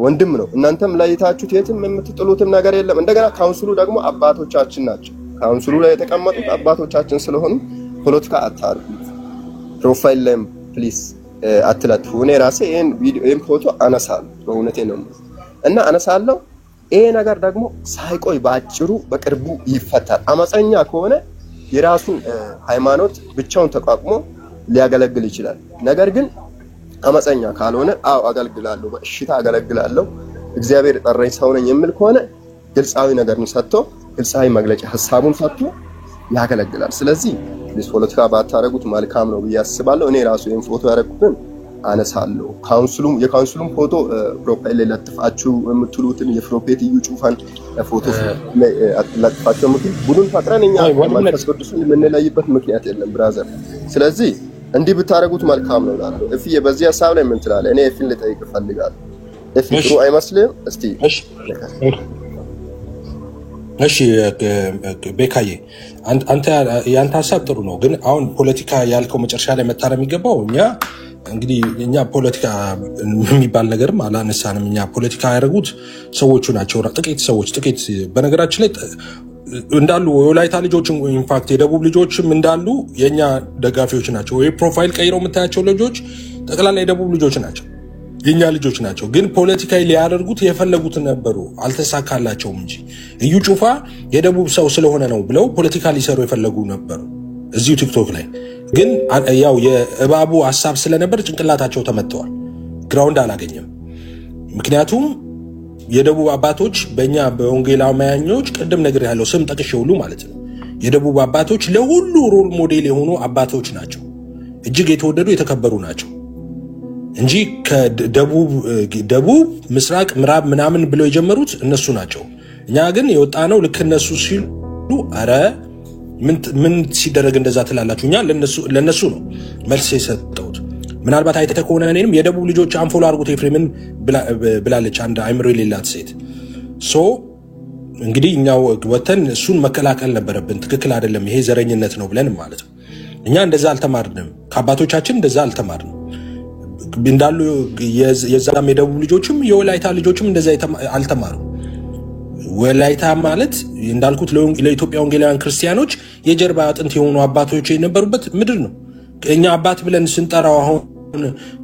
ወንድም ነው። እናንተም ለይታችሁት የትም የምትጥሉትም ነገር የለም። እንደገና ካውንስሉ ደግሞ አባቶቻችን ናቸው። ካውንስሉ ላይ የተቀመጡት አባቶቻችን ስለሆኑ ፖለቲካ አታርጉ። ፕሮፋይል ላይ ፕሊዝ አትለጥፉ። እኔ ራሴ ይሄን ፎቶ አነሳለሁ፣ በእውነቴ ነው እና አነሳለሁ። ይሄ ነገር ደግሞ ሳይቆይ ባጭሩ በቅርቡ ይፈታል። አመፀኛ ከሆነ የራሱን ሃይማኖት ብቻውን ተቋቁሞ ሊያገለግል ይችላል። ነገር ግን አመፀኛ ካልሆነ አገልግላለሁ፣ በእሽታ አገለግላለሁ፣ እግዚአብሔር ጠራኝ ሰው ነኝ የሚል ከሆነ ግልጻዊ ነገርን ሰጥቶ ግልጻዊ መግለጫ ሐሳቡን ሰጥቶ ያገለግላል። ስለዚህ ፖለቲካ ባታረጉት መልካም ነው ብዬ አስባለሁ። እኔ ራሱ ይሄን ፎቶ ያረኩትን አነሳለሁ። የካውንስሉም ፎቶ ፕሮፋይል ላይ ለጥፋችሁ የምትሉትን የፕሮፌት እዩ ጩፋን ፎቶ ላይ ለጥፋችሁ የምትሉ ቡድን ፈጥረን እኛ መንፈስ ቅዱስን የምንለይበት ምክንያት የለም ብራዘር። ስለዚህ እንዲህ ብታረጉት መልካም ነው እላለሁ። እፊዬ በዚህ ሐሳብ ላይ ምን ትላለህ? እኔ እፊን ልጠይቅ እፈልጋለሁ። እፊ ጥሩ አይመስልም? እስቲ እሺ ቤካዬ አንተ ያንተ ሐሳብ ጥሩ ነው፣ ግን አሁን ፖለቲካ ያልከው መጨረሻ ላይ መታረም የሚገባው እኛ ፖለቲካ የሚባል ነገርም አላነሳንም። እኛ ፖለቲካ ያደረጉት ሰዎቹ ናቸው፣ ጥቂት በነገራችን ላይ እንዳሉ የወላይታ ልጆች ኢንፋክት የደቡብ ልጆችም እንዳሉ የኛ ደጋፊዎች ናቸው። ወይ ፕሮፋይል ቀይረው የምታያቸው ልጆች ጠቅላላ የደቡብ ልጆች ናቸው፣ የኛ ልጆች ናቸው። ግን ፖለቲካዊ ሊያደርጉት የፈለጉት ነበሩ፣ አልተሳካላቸውም እንጂ እዩ ጩፋ የደቡብ ሰው ስለሆነ ነው ብለው ፖለቲካ ሊሰሩ የፈለጉ ነበሩ። እዚሁ ቲክቶክ ላይ ግን ያው የእባቡ ሐሳብ ስለነበር ጭንቅላታቸው ተመተዋል ግራውንድ አላገኘም ምክንያቱም የደቡብ አባቶች በእኛ በወንጌላውያኖች ቀደም ነገር ያለው ስም ጠቅሼ ሁሉ ማለት ነው የደቡብ አባቶች ለሁሉ ሮል ሞዴል የሆኑ አባቶች ናቸው እጅግ የተወደዱ የተከበሩ ናቸው እንጂ ከደቡብ ምስራቅ ምዕራብ ምናምን ብለው የጀመሩት እነሱ ናቸው እኛ ግን የወጣነው ልክ እነሱ ሲሉ አረ ምን ሲደረግ እንደዛ ትላላችሁ እኛ ለነሱ ነው መልስ የሰጠሁት ምናልባት አይተህ ከሆነ እኔንም የደቡብ ልጆች አንፎሎ አድርጉት ኤፍሬምን ብላለች አንድ አይምሮ የሌላት ሴት ሶ እንግዲህ እኛው ወተን እሱን መከላከል ነበረብን ትክክል አይደለም ይሄ ዘረኝነት ነው ብለን ማለት ነው እኛ እንደዛ አልተማርንም ከአባቶቻችን እንደዛ አልተማርንም እንዳሉ የዛም የደቡብ ልጆችም የወላይታ ልጆችም እንደዛ አልተማሩ ወላይታ ማለት እንዳልኩት ለኢትዮጵያ ወንጌላውያን ክርስቲያኖች የጀርባ አጥንት የሆኑ አባቶች የነበሩበት ምድር ነው እኛ አባት ብለን ስንጠራው አሁን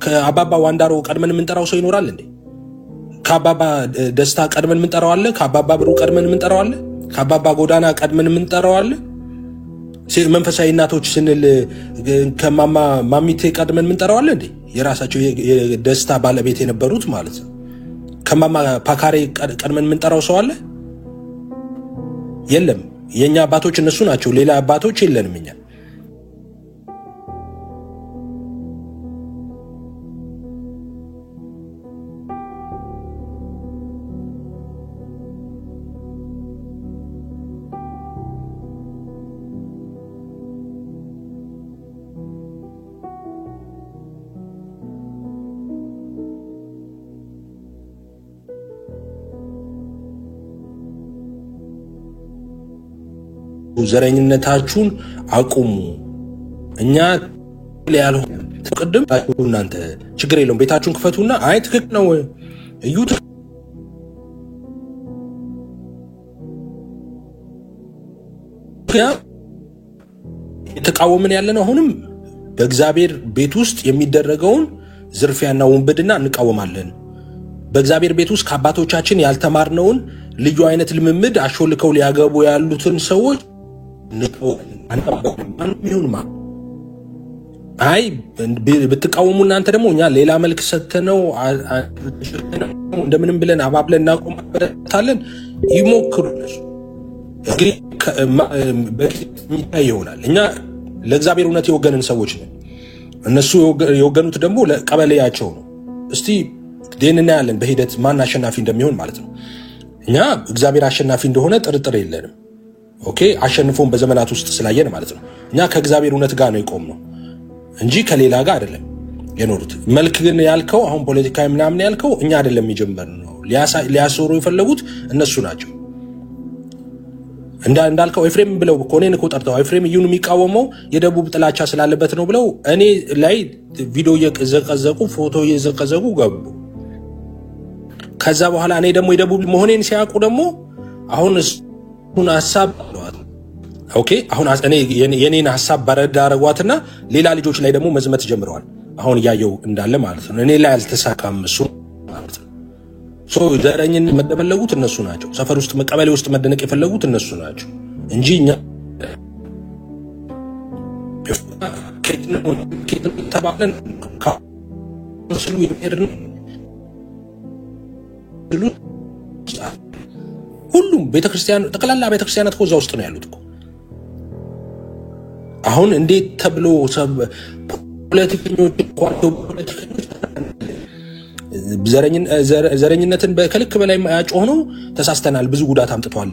ከአባባ ዋንዳሮ ቀድመን የምንጠራው ሰው ይኖራል እንዴ ከአባባ ደስታ ቀድመን የምንጠራው አለ ከአባባ ብሩ ቀድመን የምንጠራው አለ ከአባባ ጎዳና ቀድመን የምንጠራው አለ መንፈሳዊ እናቶች ስንል ከማማ ማሚቴ ቀድመን የምንጠራው አለ እንዴ የራሳቸው የደስታ ባለቤት የነበሩት ማለት ነው ከማማ ፓካሬ ቀድመን የምንጠራው ሰው አለ የለም የኛ አባቶች እነሱ ናቸው ሌላ አባቶች የለንም እኛ ዘረኝነታችሁን አቁሙ እኛ ያለው ተቀደም እናንተ ችግር የለውም ቤታችሁን ክፈቱና አይ ትክክል ነው እዩት የተቃወምን ያለነው አሁንም በእግዚአብሔር ቤት ውስጥ የሚደረገውን ዝርፊያና ወንበድና እንቃወማለን በእግዚአብሔር ቤት ውስጥ ከአባቶቻችን ያልተማርነውን ልዩ አይነት ልምምድ አሾልከው ሊያገቡ ያሉትን ሰዎች አይ ብትቃወሙ እናንተ ደግሞ እኛ ሌላ መልክ ሰተነው እንደምንም ብለን አባብለን እናቆማለን ይሞክሩ እንግዲህ በሚታይ ይሆናል እኛ ለእግዚአብሔር እውነት የወገንን ሰዎች ነን እነሱ የወገኑት ደግሞ ለቀበሌያቸው ነው እስቲ ደንና ያለን በሂደት ማን አሸናፊ እንደሚሆን ማለት ነው እኛ እግዚአብሔር አሸናፊ እንደሆነ ጥርጥር የለንም ኦኬ አሸንፎን በዘመናት ውስጥ ስላየን ማለት ነው እኛ ከእግዚአብሔር እውነት ጋር ነው የቆምነው እንጂ ከሌላ ጋር አይደለም የኖሩት መልክ ግን ያልከው አሁን ፖለቲካዊ ምናምን ያልከው እኛ አይደለም የሚጀምርነው ሊያሶሩ የፈለጉት እነሱ ናቸው እንዳልከው ኤፍሬም ብለው ኮኔን ቆጠርተው ኤፍሬም ይሁን የሚቃወመው የደቡብ ጥላቻ ስላለበት ነው ብለው እኔ ላይ ቪዲዮ የዘቀዘቁ ፎቶ የዘቀዘቁ ገቡ ከዛ በኋላ እኔ ደግሞ የደቡብ መሆኔን ሲያውቁ ደግሞ አሁን ሁን ሐሳብ ኦኬ አሁን እኔ የኔን ሐሳብ ባረዳ አረጋዋትና ሌላ ልጆች ላይ ደግሞ መዝመት ጀምረዋል አሁን ያየው እንዳለ ማለት ነው እኔ ላይ አልተሳካም እሱ ማለት ነው ሶ ዘረኝን መደበለጉት እነሱ ናቸው ሰፈር ውስጥ መቀበሌ ውስጥ መደነቅ የፈለጉት እነሱ ናቸው እንጂ እኛ ተባለን ካስሉ ይሄድን ሁሉም ቤተክርስቲያን ተቀላላ ቤተክርስቲያናት ኮዛ ውስጥ ነው ያሉት አሁን እንዴት ተብሎ ፖለቲከኞች ዘረኝነትን በከልክ በላይ ያጮህ ነው ተሳስተናል ብዙ ጉዳት አምጥቷል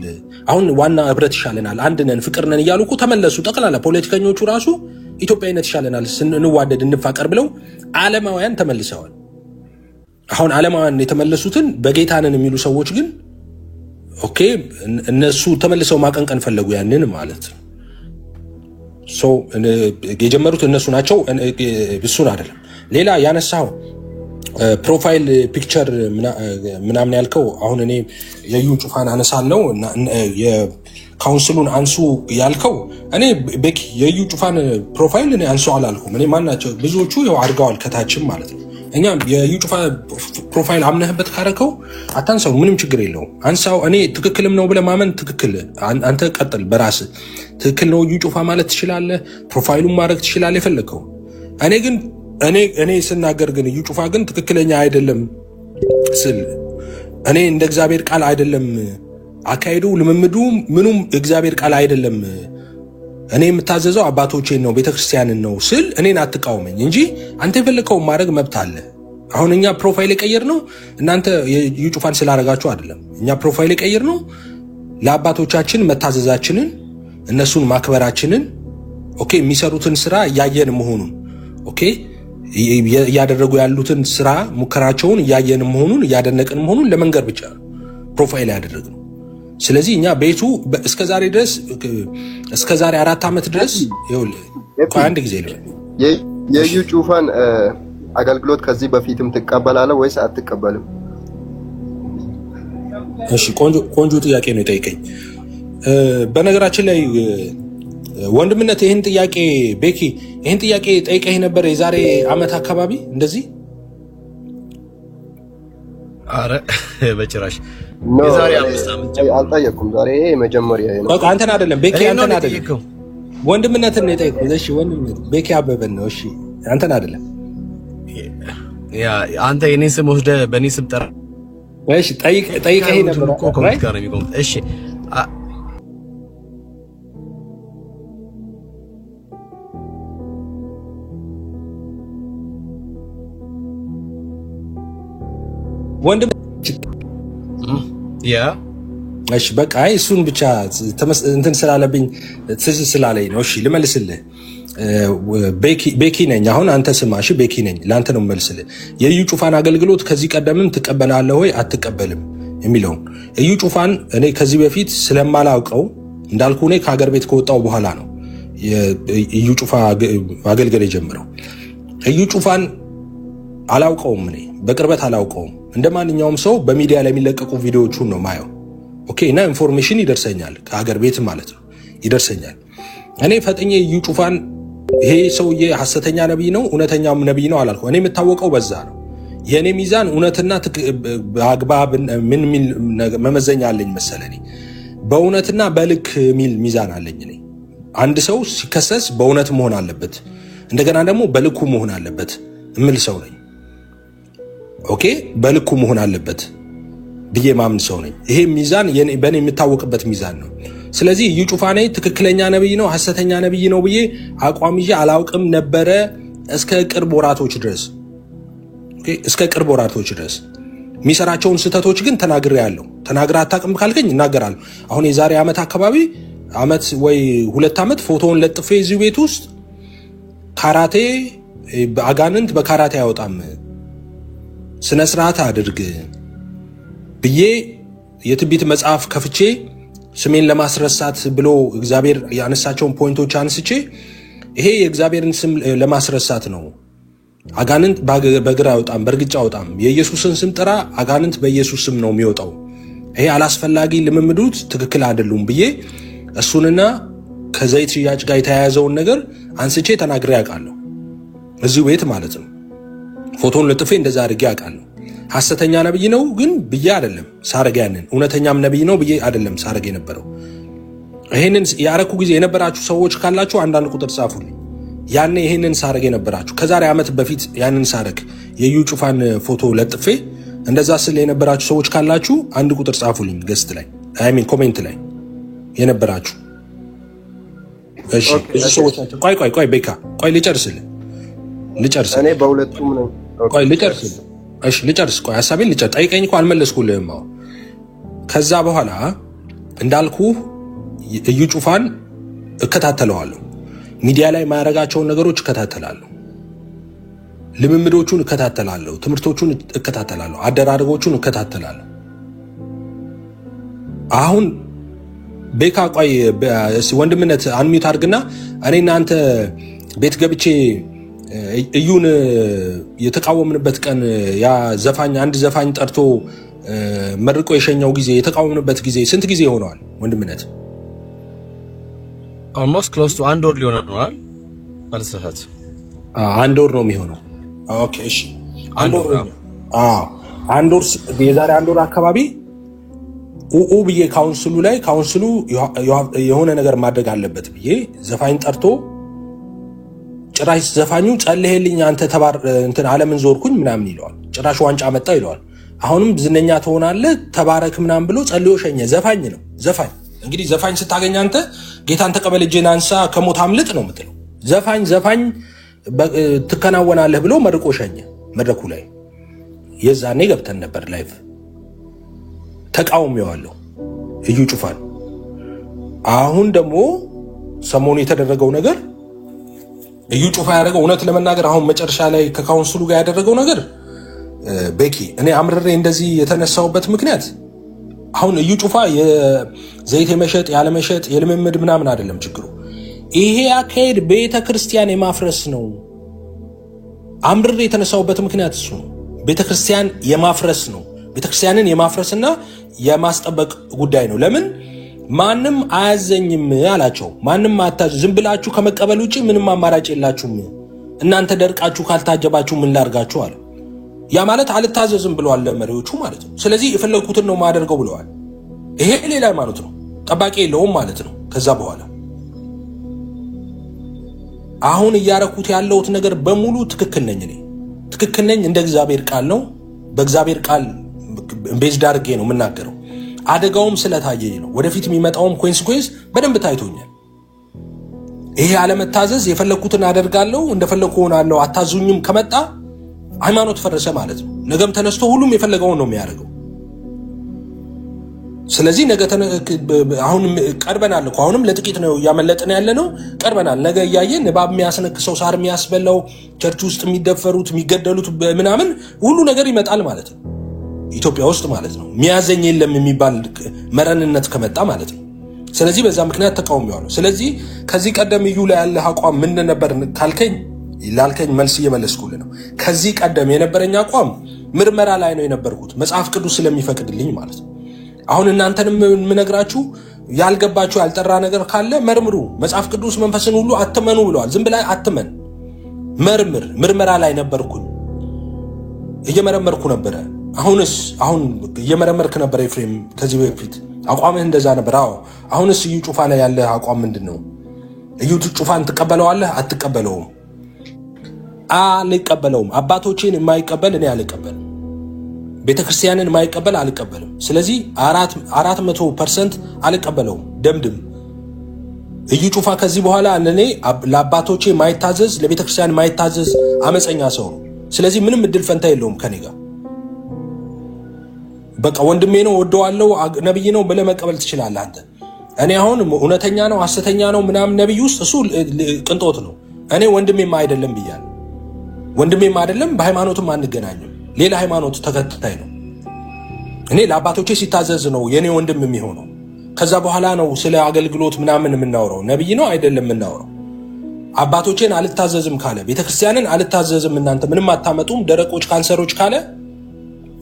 አሁን ዋና ህብረት ይሻለናል አንድ ነን ፍቅር ነን ይያሉኩ ተመለሱ ተቀላላ ፖለቲከኞቹ ራሱ ኢትዮጵያዊነት ይሻለናል ስንዋደድ እንፋቀር ብለው ዓለማውያን ተመልሰዋል አሁን ዓለማውያን የተመለሱትን በጌታንን የሚሉ ሰዎች ግን ኦኬ እነሱ ተመልሰው ማቀንቀን ፈለጉ ያንን ማለት ሶ የጀመሩት እነሱ ናቸው እሱን አይደለም ሌላ ያነሳው ፕሮፋይል ፒክቸር ምናምን ያልከው አሁን እኔ የዩ ጩፋን አነሳለው የካውንስሉን አንሱ ያልከው እኔ በቂ የዩ ጩፋን ፕሮፋይል እኔ አንሱ አላልኩም እኔ ማናቸው ብዙዎቹ ያው አድርገዋል ከታችም ማለት ነው እኛ የዩ ጩፋ ፕሮፋይል አምነህበት ካረከው አታንሳው፣ ምንም ችግር የለውም። አንሳው። እኔ ትክክልም ነው ብለህ ማመን ትክክል፣ አንተ ቀጥል በራስህ። ትክክል ነው ዩ ጩፋ ማለት ትችላለህ፣ ፕሮፋይሉን ማድረግ ትችላለህ የፈለከው። እኔ ግን እኔ ስናገር ግን ዩ ጩፋ ግን ትክክለኛ አይደለም ስል እኔ እንደ እግዚአብሔር ቃል አይደለም አካሄዱ፣ ልምምዱ፣ ምኑም እግዚአብሔር ቃል አይደለም። እኔ የምታዘዘው አባቶቼን ነው ቤተክርስቲያንን ነው ስል እኔን አትቃወመኝ እንጂ አንተ የፈለከው ማድረግ መብት አለ። አሁን እኛ ፕሮፋይል ቀየር ነው እናንተ ዩ ጩፋን ስላደረጋችሁ አይደለም። እኛ ፕሮፋይል ቀየር ነው ለአባቶቻችን መታዘዛችንን እነሱን ማክበራችንን ኦኬ፣ የሚሰሩትን ስራ እያየን መሆኑን ኦኬ፣ እያደረጉ ያሉትን ስራ ሙከራቸውን እያየን መሆኑን እያደነቅን መሆኑን ለመንገር ብቻ ፕሮፋይል ያደረግነው። ስለዚህ እኛ ቤቱ እስከዛሬ ድረስ እስከዛሬ 4 ዓመት ድረስ አንድ ጊዜ ነው የዩ ጩፋን አገልግሎት ከዚህ በፊትም ትቀበላለህ ወይስ አትቀበልም? እሺ፣ ቆንጆ ጥያቄ ነው የጠየቀኝ። በነገራችን ላይ ወንድምነት ይህን ጥያቄ ቤኪ ይህን ጥያቄ ጠይቀህ ነበር የዛሬ ዓመት አካባቢ እንደዚህ? አረ በጭራሽ የዛሬ 5 ዓመት አልጠየቅኩም። ዛሬ ይሄ መጀመሪያ ነው። በቃ አንተን አይደለም ቤኪ፣ አንተን አይደለም ወንድምነትን ነው የጠየቅኩት። እሺ ወንድምነት ቤኪ አበበን ነው። እሺ አንተን አይደለም። ያ አንተ የኔ ስም ወስደህ በኔ ስም ጠራ። እሺ ጠይቀህ ነበር። እሺ ወንድም ያ እሺ በቃ እሱን ብቻ እንትን ስላለብኝ ትዝ ስላለኝ ነው። እሺ ልመልስልህ። ቤኪ ነኝ አሁን አንተ ስማ። እሺ ቤኪ ነኝ ለአንተ ነው መልስልህ። የዩ ጩፋን አገልግሎት ከዚህ ቀደምም ትቀበላለህ ወይ አትቀበልም የሚለው እዩ ጩፋን እኔ ከዚህ በፊት ስለማላውቀው እንዳልኩ እኔ ከሀገር ቤት ከወጣው በኋላ ነው እዩ ጩፋ ማገልገል የጀመረው። እዩ ጩፋን አላውቀውም፣ እኔ በቅርበት አላውቀውም። እንደማንኛውም ሰው በሚዲያ ላይ የሚለቀቁ ቪዲዮዎቹን ነው ማየው። ኦኬ፣ እና ኢንፎርሜሽን ይደርሰኛል ከሀገር ቤት ማለት ነው ይደርሰኛል። እኔ ፈጥኜ እዩ ጩፋን ይሄ ሰውዬ ሐሰተኛ ነብይ ነው እውነተኛም ነብይ ነው አላልኩ። እኔ የምታወቀው በዛ ነው። የኔ ሚዛን እውነትና አግባብ ምን መመዘኛ አለኝ መሰለኝ። በእውነትና በልክ ሚል ሚዛን አለኝ። እኔ አንድ ሰው ሲከሰስ በእውነት መሆን አለበት፣ እንደገና ደግሞ በልኩ መሆን አለበት እምል ሰው ነኝ። ኦኬ፣ በልኩ መሆን አለበት ብዬ ማምን ሰው ነኝ። ይሄ ሚዛን በእኔ የምታወቅበት ሚዛን ነው። ስለዚህ እዩ ጩፋ ነኝ ትክክለኛ ነብይ ነው ሐሰተኛ ነብይ ነው ብዬ አቋም ይዤ አላውቅም ነበረ እስከ ቅርብ ወራቶች ድረስ። ኦኬ፣ እስከ ቅርብ ወራቶች ድረስ የሚሰራቸውን ስህተቶች ግን ተናግሬያለሁ። ተናግረህ አታውቅም ካልከኝ እናገራለሁ። አሁን የዛሬ ዓመት አካባቢ ዓመት ወይ 2 ዓመት ፎቶውን ለጥፌ እዚህ ቤት ውስጥ ካራቴ አጋንንት በካራቴ አያወጣም ስነ ስርዓት አድርግ ብዬ የትንቢት መጽሐፍ ከፍቼ ስሜን ለማስረሳት ብሎ እግዚአብሔር ያነሳቸውን ፖይንቶች አንስቼ ይሄ የእግዚአብሔርን ስም ለማስረሳት ነው፣ አጋንንት በግራ አያወጣም በእርግጫ አያወጣም፣ የኢየሱስን ስም ጥራ አጋንንት በኢየሱስ ስም ነው የሚወጣው፣ ይሄ አላስፈላጊ ልምምዶች ትክክል አይደሉም ብዬ እሱንና ከዘይት ሽያጭ ጋር የተያያዘውን ነገር አንስቼ ተናግሬ ያውቃለሁ እዚሁ ቤት ማለት ነው። ፎቶን ለጥፌ እንደዛ አድርጌ ያውቃለሁ። ሐሰተኛ ነብይ ነው ግን ብዬ አይደለም ሳረግ፣ ያንን እውነተኛም ነብይ ነው ብዬ አይደለም ሳረግ የነበረው። ይሄንን ያረኩ ጊዜ የነበራችሁ ሰዎች ካላችሁ አንዳንድ ቁጥር ጻፉልኝ። ያኔ ይሄንን ሳረግ የነበራችሁ ከዛሬ ዓመት በፊት ያንን ሳረግ የዩ ጩፋን ፎቶ ለጥፌ እንደዛ ስለ የነበራችሁ ሰዎች ካላችሁ አንድ ቁጥር ጻፉልኝ ገስት ላይ ኮሜንት ላይ የነበራችሁ። እሺ ብዙ ሰዎች ናቸው። ቆይ ቤካ ቆይ ልጨርስልህ እኔ በሁለቱም ነው። ቆይ ልጨርስልህ። እሺ ልጨርስ። ቆይ ሐሳቤን ልጨርስ። ጠይቀኝ እኮ አልመለስኩልህም። ከዛ በኋላ እንዳልኩ እዩ ጩፋን እከታተለዋለሁ። ሚዲያ ላይ ማያረጋቸውን ነገሮች እከታተላለሁ፣ ልምምዶቹን እከታተላለሁ፣ ትምህርቶቹን እከታተላለሁ፣ አደራረጎቹን እከታተላለሁ። አሁን ቤካ ቆይ ወንድምነት አንሚዩት አድርግና እኔና አንተ ቤት ገብቼ እዩን የተቃወምንበት ቀን ያ ዘፋኝ አንድ ዘፋኝ ጠርቶ መርቆ የሸኛው ጊዜ የተቃወምንበት ጊዜ ስንት ጊዜ ሆነዋል ወንድምነት? almost close to 1 ወር ሊሆን ነው አይደል? አልሰፋት 1 ወር ነው የሚሆነው። ኦኬ እሺ የዛሬ አንድ ወር አካባቢ ብዬ ካውንስሉ የሆነ ነገር ማድረግ አለበት ብዬ ዘፋኝ ጠርቶ ጭራሽ ዘፋኙ ጸልሄልኝ አንተ ተባር እንትን ዓለምን ዞርኩኝ ምናምን ይለዋል። ጭራሽ ዋንጫ መጣ ይለዋል። አሁንም ዝነኛ ትሆናለህ ተባረክ ምናምን ብሎ ጸልዮ ሸኘ። ዘፋኝ ነው። ዘፋኝ እንግዲህ ዘፋኝ ስታገኝ አንተ ጌታን ተቀበል እጄን አንሳ ከሞት አምልጥ ነው የምትለው። ዘፋኝ ትከናወናለህ ብሎ መርቆ ሸኘ መድረኩ ላይ። የዛኔ ገብተን ነበር ላይቭ ተቃውሜዋለሁ እዩ ጩፋን። አሁን ደግሞ ሰሞኑ የተደረገው ነገር እዩ ጩፋ ያደረገው እውነት ለመናገር አሁን መጨረሻ ላይ ከካውንስሉ ጋር ያደረገው ነገር ቤኪ እኔ አምርሬ እንደዚህ የተነሳውበት ምክንያት አሁን እዩ ጩፋ የዘይት የመሸጥ ያለመሸጥ የልምምድ ምናምን አይደለም ችግሩ። ይሄ አካሄድ ቤተክርስቲያን የማፍረስ ነው። አምርሬ የተነሳውበት ምክንያት እሱ ነው። ቤተክርስቲያን የማፍረስ ነው። ቤተክርስቲያንን የማፍረስና የማስጠበቅ ጉዳይ ነው። ለምን ማንም አያዘኝም አላቸው። ማንም አታዙ ዝም ብላችሁ ከመቀበል ውጪ ምንም አማራጭ የላችሁም። እናንተ ደርቃችሁ ካልታጀባችሁ ምን ላርጋችሁ አለ። ያ ማለት አልታዘዝም ብለዋል ለመሪዎቹ ማለት ነው። ስለዚህ የፈለኩትን ነው ማደርገው ብለዋል። ይሄ ሌላ ሃይማኖት ነው። ጠባቂ የለውም ማለት ነው። ከዛ በኋላ አሁን እያረኩት ያለውት ነገር በሙሉ ትክክል ነኝ እኔ ትክክል ነኝ እንደ እግዚአብሔር ቃል ነው። በእግዚአብሔር ቃል ቤዝ ዳርጌ ነው የምናገረው። አደጋውም ስለታየኝ ነው። ወደፊት የሚመጣውም ኮንሲኩዌንስ በደንብ ታይቶኛል። ይሄ አለመታዘዝ የፈለኩትን አደርጋለሁ እንደፈለኩ ሆናለሁ አታዙኝም ከመጣ ሃይማኖት ፈረሰ ማለት ነው። ነገም ተነስቶ ሁሉም የፈለገውን ነው የሚያደርገው። ስለዚህ ነገ አሁን ቀርበናል እኮ አሁንም ለጥቂት ነው ያመለጥን ያለነው ቀርበናል። ነገ ያያየን እባብ የሚያስነክሰው ሳር የሚያስበላው ቸርች ውስጥ የሚደፈሩት የሚገደሉት ምናምን ሁሉ ነገር ይመጣል ማለት ነው። ኢትዮጵያ ውስጥ ማለት ነው። ሚያዘኝ የለም የሚባል መረንነት ከመጣ ማለት ነው። ስለዚህ በዛ ምክንያት ተቃውሜዋለሁ። ስለዚህ ከዚህ ቀደም እዩ ላይ ያለ አቋም ምን ነበር ካልከኝ ላልከኝ መልስ እየመለስኩልህ ነው። ከዚህ ቀደም የነበረኝ አቋም ምርመራ ላይ ነው የነበርኩት መጽሐፍ ቅዱስ ስለሚፈቅድልኝ ማለት ነው። አሁን እናንተንም ምነግራችሁ ያልገባችሁ ያልጠራ ነገር ካለ መርምሩ። መጽሐፍ ቅዱስ መንፈስን ሁሉ አትመኑ ብለዋል። ዝም ብለህ አትመን፣ መርምር። ምርመራ ላይ ነበርኩኝ። እየመረመርኩ ነበር። አሁን እየመረመርክ ነበር ኤፍሬም። ከዚህ በፊት አቋምህ እንደዛ ነበር። አሁንስ እዩ ጩፋ ላይ ያለ አቋም ምንድነው? እዩ ጩፋን ትቀበለዋለህ አትቀበለውም? አልቀበለውም። አባቶቼን የማይቀበል እኔ አልቀበልም። ቤተክርስቲያንን የማይቀበል አልቀበልም። ስለዚህ 400% አልቀበለውም። ደምድም። እዩ ጩፋ ከዚህ በኋላ እኔ ለአባቶቼ ማይታዘዝ ለቤተክርስቲያን ማይታዘዝ አመፀኛ ሰው ነው። ስለዚህ ምንም እድል ፈንታ የለውም ከኔ ጋር። በቃ ወንድሜ ነው ወደዋለው ነብይ ነው ብለህ መቀበል ትችላለህ አንተ። እኔ አሁን እውነተኛ ነው ሐሰተኛ ነው ምናምን ነብይ ውስጥ እሱ ቅንጦት ነው። እኔ ወንድሜም አይደለም ብያለሁ። ወንድሜም አይደለም፣ በሃይማኖትም አንገናኝም። ሌላ ሃይማኖት ተከታይ ነው። እኔ ለአባቶቼ ሲታዘዝ ነው የኔ ወንድም የሚሆነው። ከዛ በኋላ ነው ስለ አገልግሎት ምናምን የምናወራው። ነብይ ነው አይደለም የምናወራው። አባቶቼን አልታዘዝም ካለ ቤተክርስቲያንን አልታዘዝም እናንተ ምንም አታመጡም ደረቆች ካንሰሮች ካለ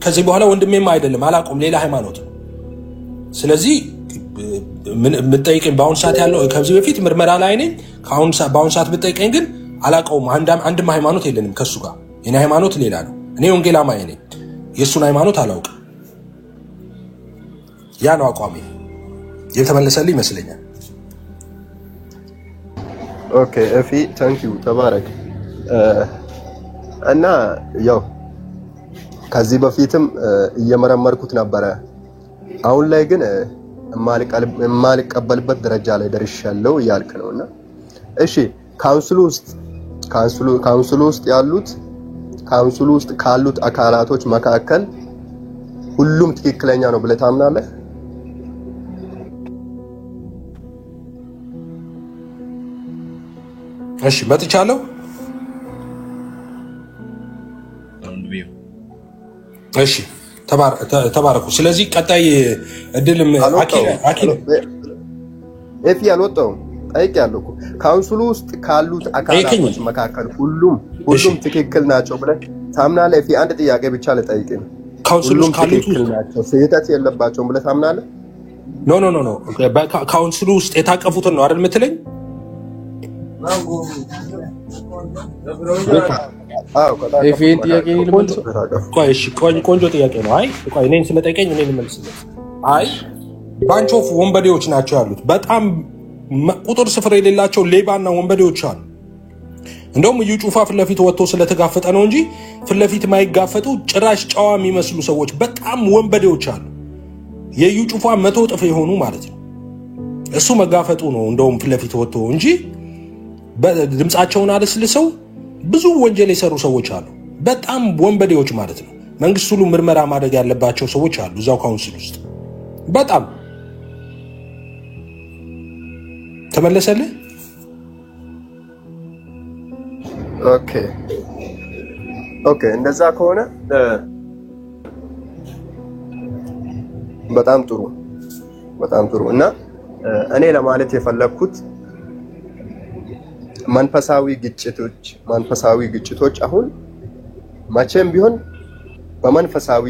ከዚህ በኋላ ወንድሜም አይደለም አላቆም ሌላ ሃይማኖት ነው። ስለዚህ ምንጠይቀኝ በአሁን ሰዓት ያለው ከዚህ በፊት ምርመራ ላይ ነኝ። በአሁን ሰዓት ብትጠይቀኝ ግን አላቆም አንድም ሃይማኖት የለንም ከሱ ጋር። የኔ ሃይማኖት ሌላ ነው። እኔ ወንጌል አማኝ ነኝ። የሱን ሃይማኖት አላውቅም። ያ ነው አቋሜ። የተመለሰልኝ ይመስለኛል። ኦኬ እፊ ታንክ ዩ ተባረክ። እና ያው ከዚህ በፊትም እየመረመርኩት ነበረ። አሁን ላይ ግን የማልቀበልበት ደረጃ ላይ ደርሻለሁ እያልክ ነውና እሺ ካውንስሉ ውስጥ ካሉት አካላቶች መካከል ሁሉም ትክክለኛ ነው ብለህ ታምናለህ? እሺ መጥቻለሁ። እሺ ተባረኩ። ስለዚህ ቀጣይ እድልም አኪል ኤፊ ያልወጣው ጠይቄያለሁ እኮ ካውንስሉ ውስጥ ካሉት አካላቶች መካከል ሁሉም ትክክል ናቸው ብለህ ታምናለህ? ኤፊ አንድ ጥያቄ ብቻ ልጠይቅህ። ካውንስሉ ውስጥ ካሉት ናቸው ስህተት የለባቸውም ብለህ ታምናለህ? ኖ ካውንስሉ ውስጥ የታቀፉትን ነው አይደል የምትለኝ? ኤፌን ጥያቄ ልመልስ። ቆይ እሺ ቆንጆ ጥያቄ ነው። አይ ቆይ እኔን ስለጠይቀኝ እኔን ልመልስለት። አይ ባንች ኦፍ ወንበዴዎች ናቸው ያሉት። በጣም ቁጥር ስፍር የሌላቸው ሌባና ወንበዴዎች አሉ። እንደውም እዩ ጩፋ ፊት ለፊት ወጥቶ ስለተጋፈጠ ነው እንጂ ፊት ለፊት ማይጋፈጡ ጭራሽ ጨዋ የሚመስሉ ሰዎች በጣም ወንበዴዎች አሉ። የዩ ጩፋ 100 እጥፍ የሆኑ ማለት ነው። እሱ መጋፈጡ ነው እንደውም ፊት ለፊት ወጥቶ እንጂ በድምጻቸውን አለስልሰው ብዙ ወንጀል የሰሩ ሰዎች አሉ። በጣም ወንበዴዎች ማለት ነው። መንግስት ሁሉ ምርመራ ማድረግ ያለባቸው ሰዎች አሉ እዛው ካውንስል ውስጥ። በጣም ተመለሰልህ? ኦኬ እንደዛ ከሆነ በጣም ጥሩ እና እኔ ለማለት የፈለኩት መንፈሳዊ ግጭቶች አሁን መቼም ቢሆን በመንፈሳዊ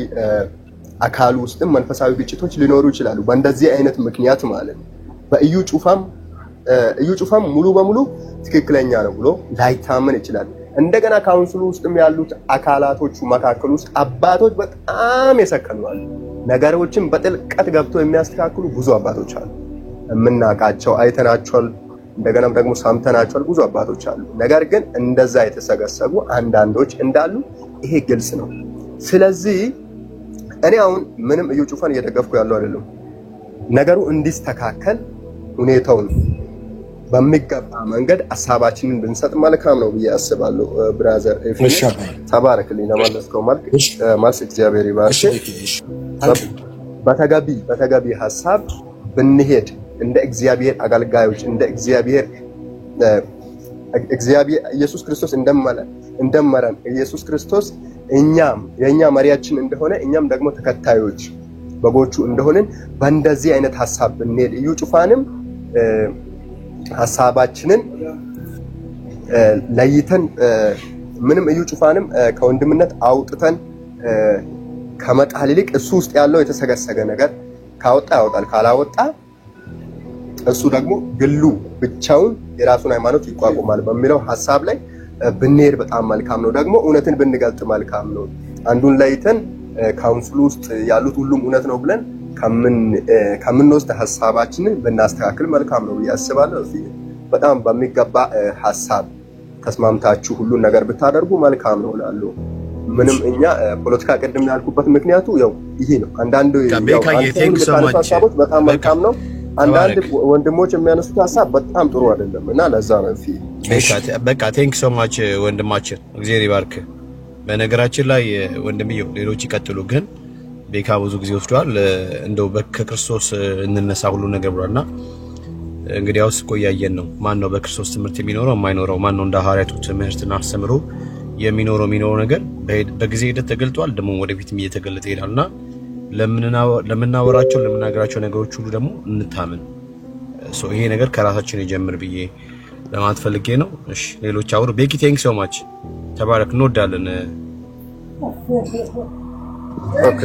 አካል ውስጥም መንፈሳዊ ግጭቶች ሊኖሩ ይችላሉ። በእንደዚህ አይነት ምክንያት ማለት ነው። በእዩ ጩፋም ሙሉ በሙሉ ትክክለኛ ነው ብሎ ላይታመን ይችላል። እንደገና ካውንስሉ ውስጥም ያሉት አካላቶቹ መካከል ውስጥ አባቶች በጣም የሰከኑ አሉ። ነገሮችን በጥልቀት ገብቶ የሚያስተካክሉ ብዙ አባቶች አሉ። የምናውቃቸው አይተናቸዋል፣ እንደገናም ደግሞ ሰምተናቸዋል ብዙ አባቶች አሉ። ነገር ግን እንደዛ የተሰገሰጉ አንዳንዶች እንዳሉ ይሄ ግልጽ ነው። ስለዚህ እኔ አሁን ምንም እዩ ጩፋን እየደገፍኩ ያለው አይደለም። ነገሩ እንዲስተካከል ሁኔታውን በሚገባ መንገድ ሐሳባችንን ብንሰጥ መልካም ነው ብዬ አስባለሁ። ብራዘር ኤፍሬም ተባረክልኝ። ለማለስከው መልስ እግዚአብሔር ይባርክ። በተገቢ ሐሳብ ብንሄድ እንደ እግዚአብሔር አገልጋዮች እንደ እግዚአብሔር ኢየሱስ ክርስቶስ እንደመረን ኢየሱስ ክርስቶስ የኛ መሪያችን እንደሆነ እኛም ደግሞ ተከታዮች በጎቹ እንደሆነን በእንደዚህ አይነት ሐሳብ ብንሄድ እዩ ጩፋንም ሐሳባችንን ለይተን ምንም እዩ ጩፋንም ከወንድምነት አውጥተን ከመጣል ይልቅ እሱ ውስጥ ያለው የተሰገሰገ ነገር ካወጣ ያወጣል፣ ካላወጣ እሱ ደግሞ ግሉ ብቻውን የራሱን ሃይማኖት ይቋቋማል በሚለው ሐሳብ ላይ ብንሄድ በጣም መልካም ነው። ደግሞ እውነትን ብንገልጥ መልካም ነው። አንዱን ለይተን ካውንስሉ ውስጥ ያሉት ሁሉም እውነት ነው ብለን ከምንወስድ ሐሳባችንን ብናስተካክል መልካም ነው ያስባለሁ። በጣም በሚገባ ሐሳብ ተስማምታችሁ ሁሉን ነገር ብታደርጉ መልካም ነው እላለሁ። ምንም እኛ ፖለቲካ ቅድም ያልኩበት ምክንያቱ ያው ይሄ ነው። አንዳንድ ሐሳቦች በጣም መልካም ነው፣ አንዳንድ ወንድሞች የሚያነሱት ሐሳብ በጣም ጥሩ አይደለም እና ለዛ ነው በቃ ቴንክ ሶ ማች ወንድማችን እግዚአብሔር ይባርክ። በነገራችን ላይ ወንድምየው ሌሎች ይቀጥሉ፣ ግን ቤካ ብዙ ጊዜ ወስዷል። እንደው በክርስቶስ እንነሳ ሁሉ ነገር ብሏልና እንግዲህ ያውስ ቆያየን ነው። ማን ነው በክርስቶስ ትምህርት የሚኖረው የማይኖረው? ማን ነው እንደ ሐዋርያቱ ትምህርትና አስተምሮ የሚኖረው ነገር በጊዜ ሂደት ተገልጧል። ደግሞ ወደፊትም እየተገለጠ ይላልና ለምናወራቸው ለምናገራቸው ነገሮች ሁሉ ደግሞ እንታመን። ይሄ ነገር ከራሳችን ይጀምር ብዬ ለማለት ፈልጌ ነው። እሺ ሌሎች አውሩ። ቤኪ ቴንክ ሶ ማች ተባረክ። እንወዳለን። ኦኬ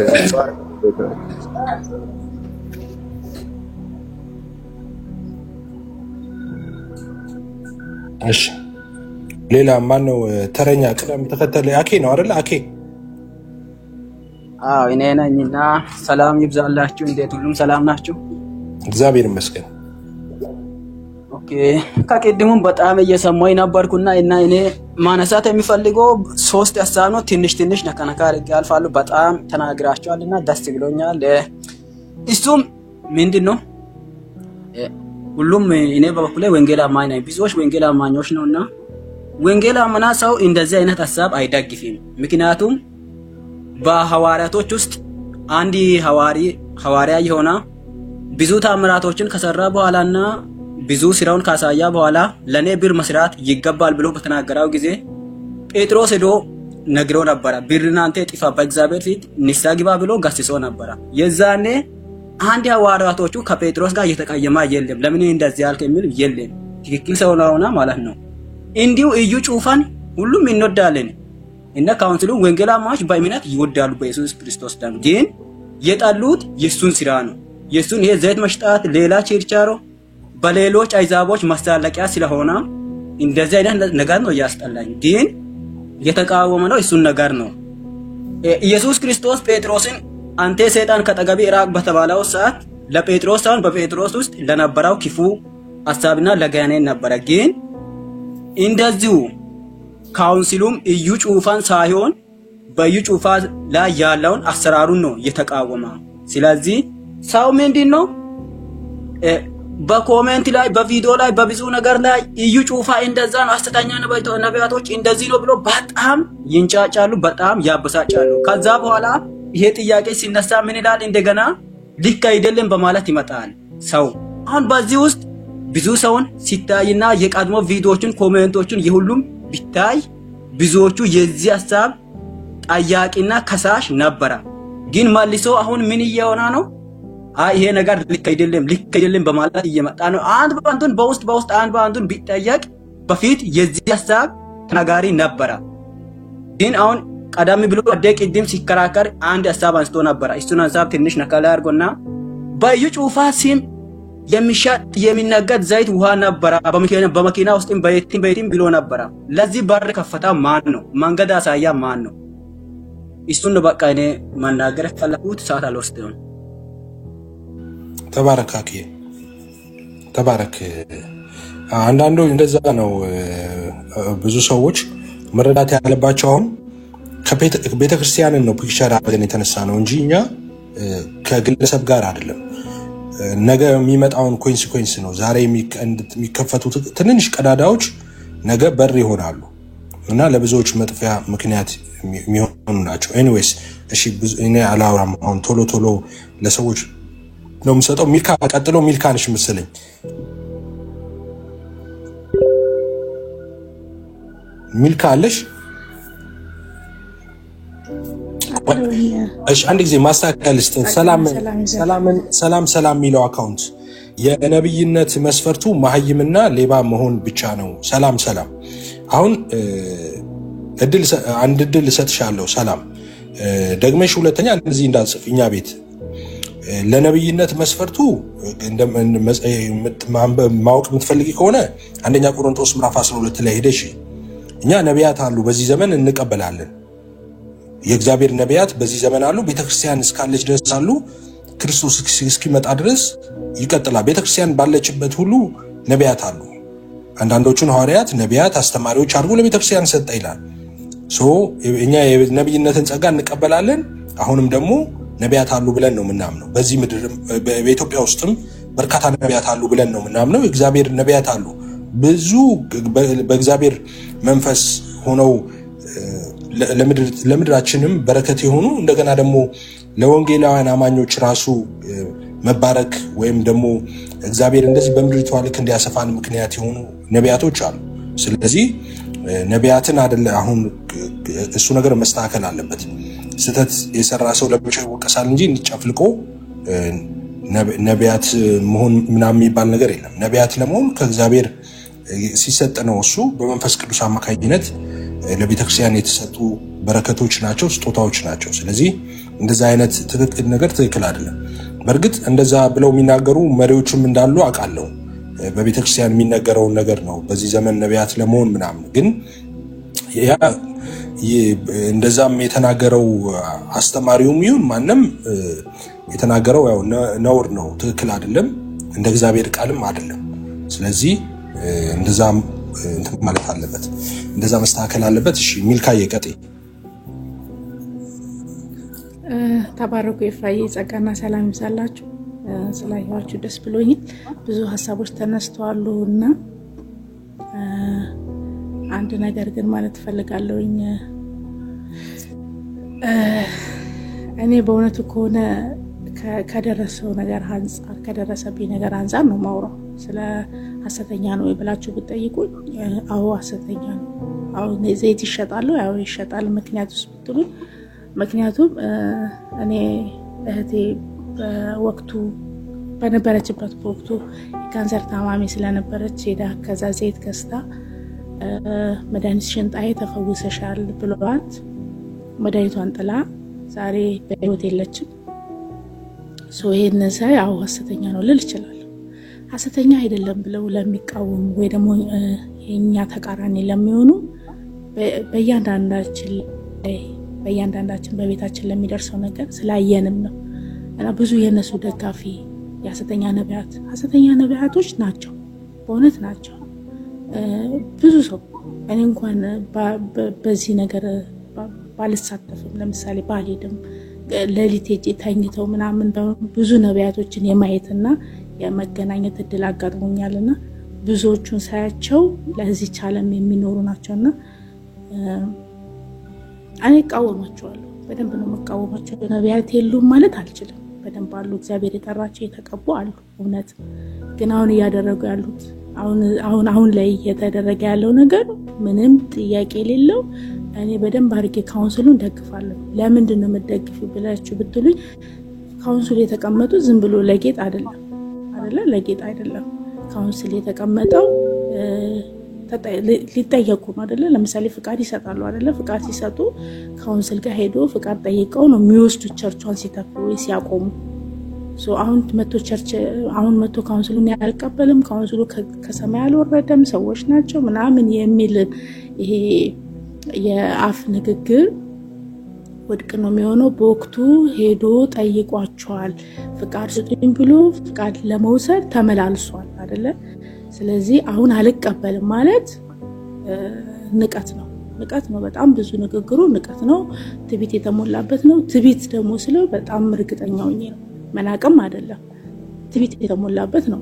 እሺ ሌላ ማን ነው ተረኛ? ቅደም ተከተል አኬ ነው አይደል? አኬ እኔ ነኝና ሰላም ይብዛላችሁ። እንዴት ሁሉም ሰላም ናችሁ? እግዚአብሔር ይመስገን። ኦኬ ከቀድሙም በጣም እየሰማኝ ነበርኩና እኔ ማነሳት የሚፈልገው 3 ሐሳብ ነው። ትንሽ ነካነካ አድርጌ አልፋለሁ። በጣም ተናግራችኋልና ደስ ብሎኛል። እሱም ምንድነው ሁሉም እኔ በበኩሌ ወንጌል አማኝ ነኝ። ብዙዎች ወንጌል አማኞች ነውና ወንጌል አማና ሰው እንደዚህ አይነት ሐሳብ አይደግፍም። ምክንያቱም በሐዋርያቶች ውስጥ አንድ ሐዋርያ የሆነ ብዙ ታምራቶችን ከሰራ በኋላና ብዙ ስራውን ካሳያ በኋላ ለኔ ብር መስራት ይገባል ብሎ በተናገረው ጊዜ ጴጥሮስ ሄዶ ነግሮ ነበር። ብርና አንተ ጥፋ በእግዚአብሔር ፊት ንስሐ ግባ ብሎ ገስጾ ነበር። የዛኔ አንድ ሐዋርያቶቹ ከጴጥሮስ ጋር እየተቀየማ የለም ለምን እንደዚህ ያልከ የሚል የለም። ትክክል ሰው ነውና ማለት ነው። እንዲሁ እዩ ጩፋን ሁሉም እንወዳለን እና ካውንስሉ ወንጌል አማኞች በእምነት ይወዳሉ በኢየሱስ ክርስቶስ ደም። ግን የጣሉት የሱን ስራ ነው። የሱን የዘይት መሽጣት ሌላ ቸርቻሮ በሌሎች አይዛቦች ማስተላለቂያ ስለሆነ እንደዚህ አይነት ነገር ነው ያስጠላኝ። ግን የተቃወመ ነው እሱን ነገር ነው። ኢየሱስ ክርስቶስ ጴጥሮስን አንተ ሰይጣን ከጠገቤ ራቅ በተባለው ሰዓት ለጴጥሮስ ሳይሆን በጴጥሮስ ውስጥ ለነበረው ክፉ ሐሳብና ለጋኔን ነበረ። ግን እንደዚሁ ካውንስሉም እዩ ጩፋን ሳይሆን በዩ ጩፋ ላይ ያለውን አሰራሩን ነው የተቃወመ። ስለዚህ ሰው ምንድነው በኮሜንት ላይ በቪዲዮ ላይ በብዙ ነገር ላይ እዩ ጩፋ እንደዛ ነው ሐሰተኛ ነቢያቶች እንደዚህ ነው ብሎ በጣም ይንጫጫሉ፣ በጣም ያበሳጫሉ። ከዛ በኋላ ይሄ ጥያቄ ሲነሳ ምን ይላል? እንደገና ልክ አይደለም በማለት ይመጣል ሰው። አሁን በዚህ ውስጥ ብዙ ሰውን ሲታይና የቀድሞ ቪዲዮዎችን ኮሜንቶችን የሁሉም ቢታይ ብዙዎቹ የዚህ ሐሳብ ጠያቂና ከሳሽ ነበረ። ግን መልሶ አሁን ምን እየሆነ ነው? ይሄ ነገር ልክ አይደለም በማለት እየመጣ ነው። አንድ ባንዱን በውስጥ አንድ ባንዱን ቢጠየቅ በፊት የዚህ ሐሳብ ተናጋሪ ነበረ። ግን አሁን ቀደም ብሎ ቅድም ሲከራከር አንድ ሐሳብ አንስቶ ነበረ። እሱን ሐሳብ ትንሽ ነካላ አድርጎና በዩ ጩፋ ስም የሚሸጥ የሚነገድ ዘይት ውሃ ነበረ በመኪና ውስጥም በየትም ብሎ ነበረ። ለዚህ በር ከፈታ ማን ነው? መንገድ አሳያ ማን ነው? እሱን በቃ እኔ መናገር ፈለኩት። ሰዓት አልወስደም። ተባረክ ተባረክ። አንዳንዱ እንደዛ ነው። ብዙ ሰዎች መረዳት ያለባቸው አሁን ከቤተክርስቲያንን ነው ፒክቸር አድርገን የተነሳ ነው እንጂ እኛ ከግለሰብ ጋር አይደለም። ነገ የሚመጣውን ኮንሲኩዌንስ ነው። ዛሬ የሚከፈቱ ትንንሽ ቀዳዳዎች ነገ በር ይሆናሉ እና ለብዙዎች መጥፊያ ምክንያት የሚሆኑ ናቸው። ኤኒዌይስ እሺ፣ እኔ አላወራም አሁን ቶሎ ለሰዎች ነው የምሰጠው። ሚልካ ቀጥሎ ሚልካ ነሽ መሰለኝ። ሚልካ አለሽ? እሺ፣ አንድ ጊዜ ማስተካከል እስቲ። ሰላም ሚለው አካውንት የነብይነት መስፈርቱ መሐይምና ሌባ መሆን ብቻ ነው። ሰላም አሁን አንድ እድል እሰጥሻለሁ። ሰላም ደግመሽ ሁለተኛ እንደዚህ እንዳጽፍ እኛ ቤት ለነብይነት መስፈርቱ ማወቅ የምትፈልጊ ከሆነ አንደኛ ቆሮንቶስ ምዕራፍ 12 ላይ ሄደሽ እኛ ነቢያት አሉ በዚህ ዘመን እንቀበላለን። የእግዚአብሔር ነቢያት በዚህ ዘመን አሉ። ቤተክርስቲያን እስካለች ድረስ አሉ። ክርስቶስ እስኪመጣ ድረስ ይቀጥላል። ቤተክርስቲያን ባለችበት ሁሉ ነቢያት አሉ። አንዳንዶቹን ሐዋርያት ነቢያት አስተማሪዎች አድርጎ ለቤተክርስቲያን ሰጠ ይላል። እኛ የነብይነትን ጸጋ እንቀበላለን። አሁንም ደግሞ ነቢያት አሉ ብለን ነው የምናምነው። በዚህ ምድር በኢትዮጵያ ውስጥም በርካታ ነቢያት አሉ ብለን ነው የምናምነው። የእግዚአብሔር ነቢያት አሉ ብዙ በእግዚአብሔር መንፈስ ሆነው ለምድራችንም በረከት የሆኑ እንደገና ደግሞ ለወንጌላውያን አማኞች ራሱ መባረክ ወይም ደግሞ እግዚአብሔር እንደዚህ በምድሪቷ ልክ እንዲያሰፋን ምክንያት የሆኑ ነቢያቶች አሉ። ስለዚህ ነቢያትን አይደለ አሁን እሱ ነገር መስተካከል አለበት። ስተት የሰራ ሰው ለብቻው ይወቀሳል እንጂ እንጨፍልቆ ነቢያት መሆን ምናምን የሚባል ነገር የለም። ነቢያት ለመሆን ከእግዚአብሔር ሲሰጥ ነው። እሱ በመንፈስ ቅዱስ አማካኝነት ለቤተክርስቲያን የተሰጡ በረከቶች ናቸው፣ ስጦታዎች ናቸው። ስለዚህ እንደዛ አይነት ትክክል አይደለም። በርግጥ እንደዛ ብለው የሚናገሩ መሪዎችም እንዳሉ አውቃለሁ። በቤተክርስቲያን የሚነገረውን ነገር ነው በዚህ ዘመን ነቢያት ለመሆን ምናምን። ግን ያ እንደዛም የተናገረው አስተማሪውም ይሁን ማንም የተናገረው ያው ነውር ነው፣ ትክክል አይደለም፣ እንደ እግዚአብሔር ቃልም አይደለም። ስለዚህ እንደዛም እንትን ማለት አለበት፣ እንደዛ መስተካከል አለበት። እሺ ሚልካ የቀጤ ተባረኩ። ይፋዬ ጸጋና ሰላም ይብዛላችሁ። ስላያችሁ ደስ ብሎኛል። ብዙ ሀሳቦች ተነስተዋልና አንድ ነገር ግን ማለት ፈልጋለሁኝ። እኔ በእውነቱ ከሆነ ከደረሰው ነገር አንፃር ከደረሰብኝ ነገር አንፃር ነው ማውራው። ስለ ሐሰተኛ ነው ብላችሁ ብትጠይቁኝ አዎ ሐሰተኛ ነው። አሁን ዘይት ይሸጣሉ፣ ያው ይሸጣል። ምክንያቱስ ብትሉ ምክንያቱም እኔ እህቴ በወቅቱ በነበረችበት ወቅቱ የካንሰር ታማሚ ስለነበረች ሄዳ ከዛ ዘይት ገዝታ መድኃኒት ሽንጣዬ ተፈውሰሻል ብሏት መድኃኒቷን ጥላ ዛሬ በህይወት የለችም። ይሄን ሳይ አዎ ሐሰተኛ ነው ልል ይችላል። ሐሰተኛ አይደለም ብለው ለሚቃወሙ ወይ ደግሞ የኛ ተቃራኒ ለሚሆኑ በእያንዳንዳችን በቤታችን ለሚደርሰው ነገር ስላየንም ነው። እና ብዙ የነሱ ደጋፊ የሐሰተኛ ነቢያቶች ናቸው፣ በእውነት ናቸው። ብዙ ሰው እኔ እንኳን በዚህ ነገር ባልሳተፍም ለምሳሌ ባልሄድም ለሊት ሄጄ ተኝተው ምናምን ብዙ ነቢያቶችን የማየትና የመገናኘት እድል አጋጥሞኛልና ብዙዎቹን ሳያቸው ለዚህ ዓለም የሚኖሩ ናቸውና እኔ እቃወማቸዋለሁ። በደንብ ነው መቃወማቸው። ነቢያት የሉም ማለት አልችልም። በደንብ አሉ፣ እግዚአብሔር የጠራቸው የተቀቡ አሉ። እውነት ግን አሁን እያደረጉ ያሉት አሁን ላይ እየተደረገ ያለው ነገር ምንም ጥያቄ የሌለው እኔ በደንብ አድርጌ ካውንስሉን ደግፋለሁ። ለምንድን ነው የምትደግፊው ብላችሁ ብትሉኝ ካውንስሉ የተቀመጡ ዝም ብሎ ለጌጥ አይደለም፣ ለጌጥ አይደለም። ካውንስል የተቀመጠው ሊጠየቁ ነው አይደለ? ለምሳሌ ፍቃድ ይሰጣሉ አይደለ? ፍቃድ ሲሰጡ ካውንስል ጋር ሄዶ ፍቃድ ጠይቀው ነው የሚወስዱት ቸርቿን ሲተክሉ ወይ ሲያቆሙ። አሁን መቶ ካውንስሉን ያልቀበልም፣ ካውንስሉ ከሰማይ አልወረደም፣ ሰዎች ናቸው ምናምን የሚል ይሄ የአፍ ንግግር ወድቅ ነው የሚሆነው። በወቅቱ ሄዶ ጠይቋቸዋል። ፍቃድ ስጡኝ ብሎ ፍቃድ ለመውሰድ ተመላልሷል አይደለ? ስለዚህ አሁን አልቀበልም ማለት ንቀት ነው። በጣም ብዙ ንግግሩ ንቀት ነው፣ ትቢት የተሞላበት ነው። ትቢት ደግሞ ስለው በጣም እርግጠኛው ነው፣ መናቅም አይደለም፣ ትቢት የተሞላበት ነው።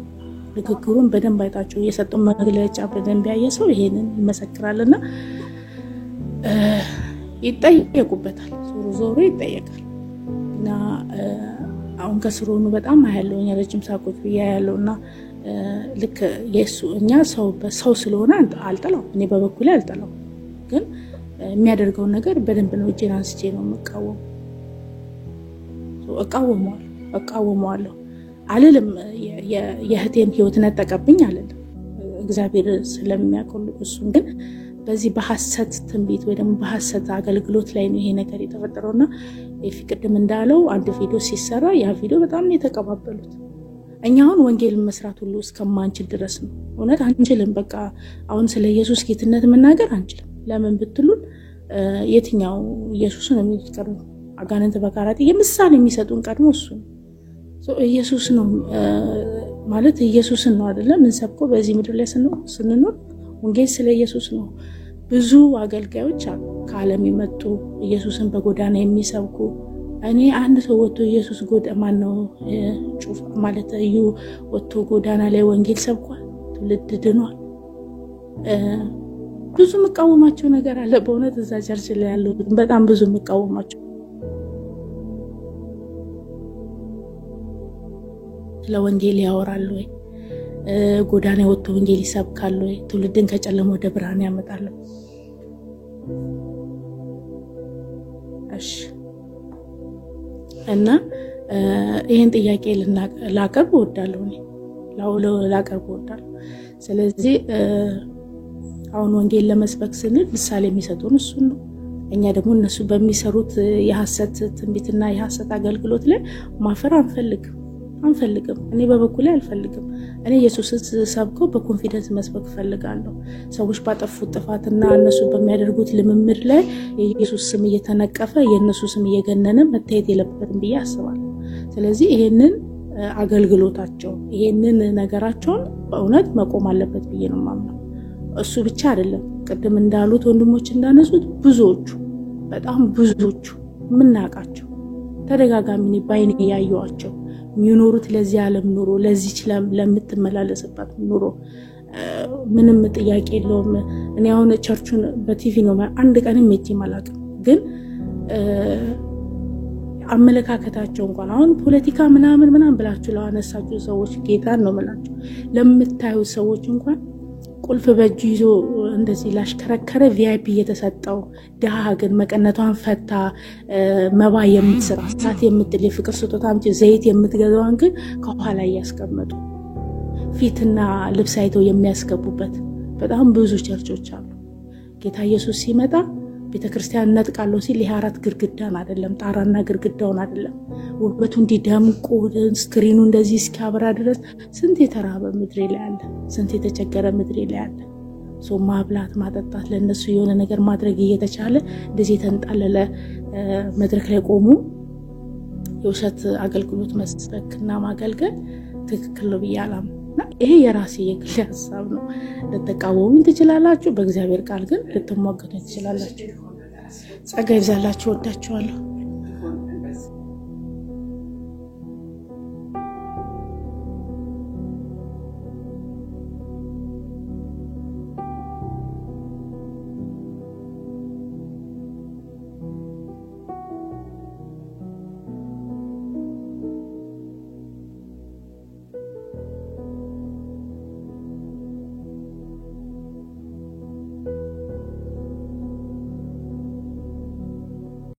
ንግግሩን በደንብ አይታችሁ የሰጠው መግለጫ በደንብ ያየ ሰው ይሄንን ይመሰክራልና ይጠየቁበታል። ዞሮ ይጠየቃል። እና አሁን ከስሩኑ በጣም ያለው ረጅም ሳቆች ያለውና ልክ እኛ ሰው ስለሆነ አልጠላው፣ እኔ በበኩሌ አልጠላው፣ ግን የሚያደርገውን ነገር በደንብ ነው እጄን አንስቼ ነው እቃወመዋለሁ አልልም። የእህቴን ህይወት ነጠቀብኝ አልልም፣ እግዚአብሔር ስለሚያውቀው እሱን። ግን በዚህ በሐሰት ትንቢት ወይ ደግሞ በሐሰት አገልግሎት ላይ ነው ይሄ ነገር የተፈጠረውና ቅድም እንዳለው አንድ ቪዲዮ ሲሰራ ያ ቪዲዮ በጣም ነው የተቀባበሉት። እኛ አሁን ወንጌል መስራት ሁሉ እስከማንችል ድረስ ነው። እውነት አንችልም። በቃ አሁን ስለ ኢየሱስ ጌትነት መናገር አንችልም። ለምን ብትሉን የትኛው ኢየሱስን የሚቀርቡ አጋንንት በካራቲ የምሳሌ የሚሰጡን ቀድሞ እሱ ነው። ኢየሱስ ነው ማለት ኢየሱስን ነው አይደለም ምን ሰብኮ በዚህ ምድር ላይ ስንኖር ወንጌል ስለ ኢየሱስ ነው። ብዙ አገልጋዮች አሉ ከዓለም የመጡ ኢየሱስን በጎዳና የሚሰብኩ። እኔ አንድ ሰው ወጥቶ ኢየሱስ ማን ነው ጩፍ ማለት እዩ ወጥቶ ጎዳና ላይ ወንጌል ሰብኳል፣ ትውልድ ድኗል። ብዙ መቃወማቸው ነገር አለ በእውነት እዛ ቸርች ላይ ያለው በጣም ብዙ መቃወማቸው ለወንጌል ያወራሉ ወይ ጎዳና ወጥቶ ወንጌል ይሰብካሉ ወይ ትውልድን ከጨለማ ወደ ብርሃን ያመጣሉ? እሺ እና ይሄን ጥያቄ ላቀርብ እወዳለሁ ላቀርብ እወዳለሁ። ስለዚህ አሁን ወንጌል ለመስበክ ስንል ምሳሌ የሚሰጡን እሱ ነው። እኛ ደግሞ እነሱ በሚሰሩት የሐሰት ትንቢትና የሐሰት አገልግሎት ላይ ማፈር አንፈልግም። እኔ በበኩሌ አልፈልግም። እኔ ኢየሱስን ሰብከው በኮንፊደንስ መስበክ ፈልጋለሁ። ሰዎች ባጠፉት ጥፋትና እነሱ በሚያደርጉት ልምምድ ላይ የኢየሱስ ስም እየተነቀፈ የእነሱ ስም እየገነነ መታየት የለበትም ብዬ አስባለሁ። ስለዚህ ይሄንን አገልግሎታቸው ይሄንን ነገራቸውን በእውነት መቆም አለበት ብዬ ነው የማምነው። እሱ ብቻ አይደለም፣ ቅድም እንዳሉት ወንድሞች እንዳነሱት በጣም ብዙዎቹ ምናቃቸው ተደጋጋሚ ባይኔ ያዩዋቸው የሚኖሩት ለዚህ ዓለም ኑሮ ለዚህ ለምትመላለስባት ኑሮ ምንም ጥያቄ የለውም። እኔ አሁን ቸርቹን በቲቪ ነው አንድ ቀንም ሄጄ አላውቅም። ግን አመለካከታቸው እንኳን አሁን ፖለቲካ ምናምን ብላችሁ ለአነሳችሁ ሰዎች ጌታን ነው የምላችሁ ለምታዩ ሰዎች እንኳን ቁልፍ በእጁ ይዞ እንደዚህ ላሽከረከረ ቪአይፒ እየተሰጠው ድሃ ግን መቀነቷን ፈታ መባ የምትሰራ ሳት የምትል የፍቅር ስጦታ አምጪ ዘይት የምትገዛዋን ግን ከኋላ ያስቀመጡ ፊትና ልብስ አይተው የሚያስገቡበት በጣም ብዙ ቸርቾች አሉ። ጌታ ኢየሱስ ሲመጣ ቤተክርስቲያን ነጥቃለው ሲል የአራት ግርግዳን አይደለም ጣራና ግርግዳውን አይደለም ውበቱ እንዲደምቁ ስክሪኑ እንደዚህ እስኪያበራ ድረስ ስንት የተራበ ምድር ላይ አለ፣ ስንት የተቸገረ ምድር ላይ አለ። ሰው ማብላት ማጠጣት ለነሱ የሆነ ነገር ማድረግ እየተቻለ እንደዚህ ተንጣለለ መድረክ ላይ ቆሙ የውሸት አገልግሎት መስጠትና ማገልገል ትክክል ነው ብያላም ይሄ የራሴ የግል ሐሳብ ነው ለተቃወሙ ትችላላችሁ በእግዚአብሔር ቃል ግን ልትሞገቱ ትችላላችሁ ጸጋ ይብዛላችሁ ወዳችኋለሁ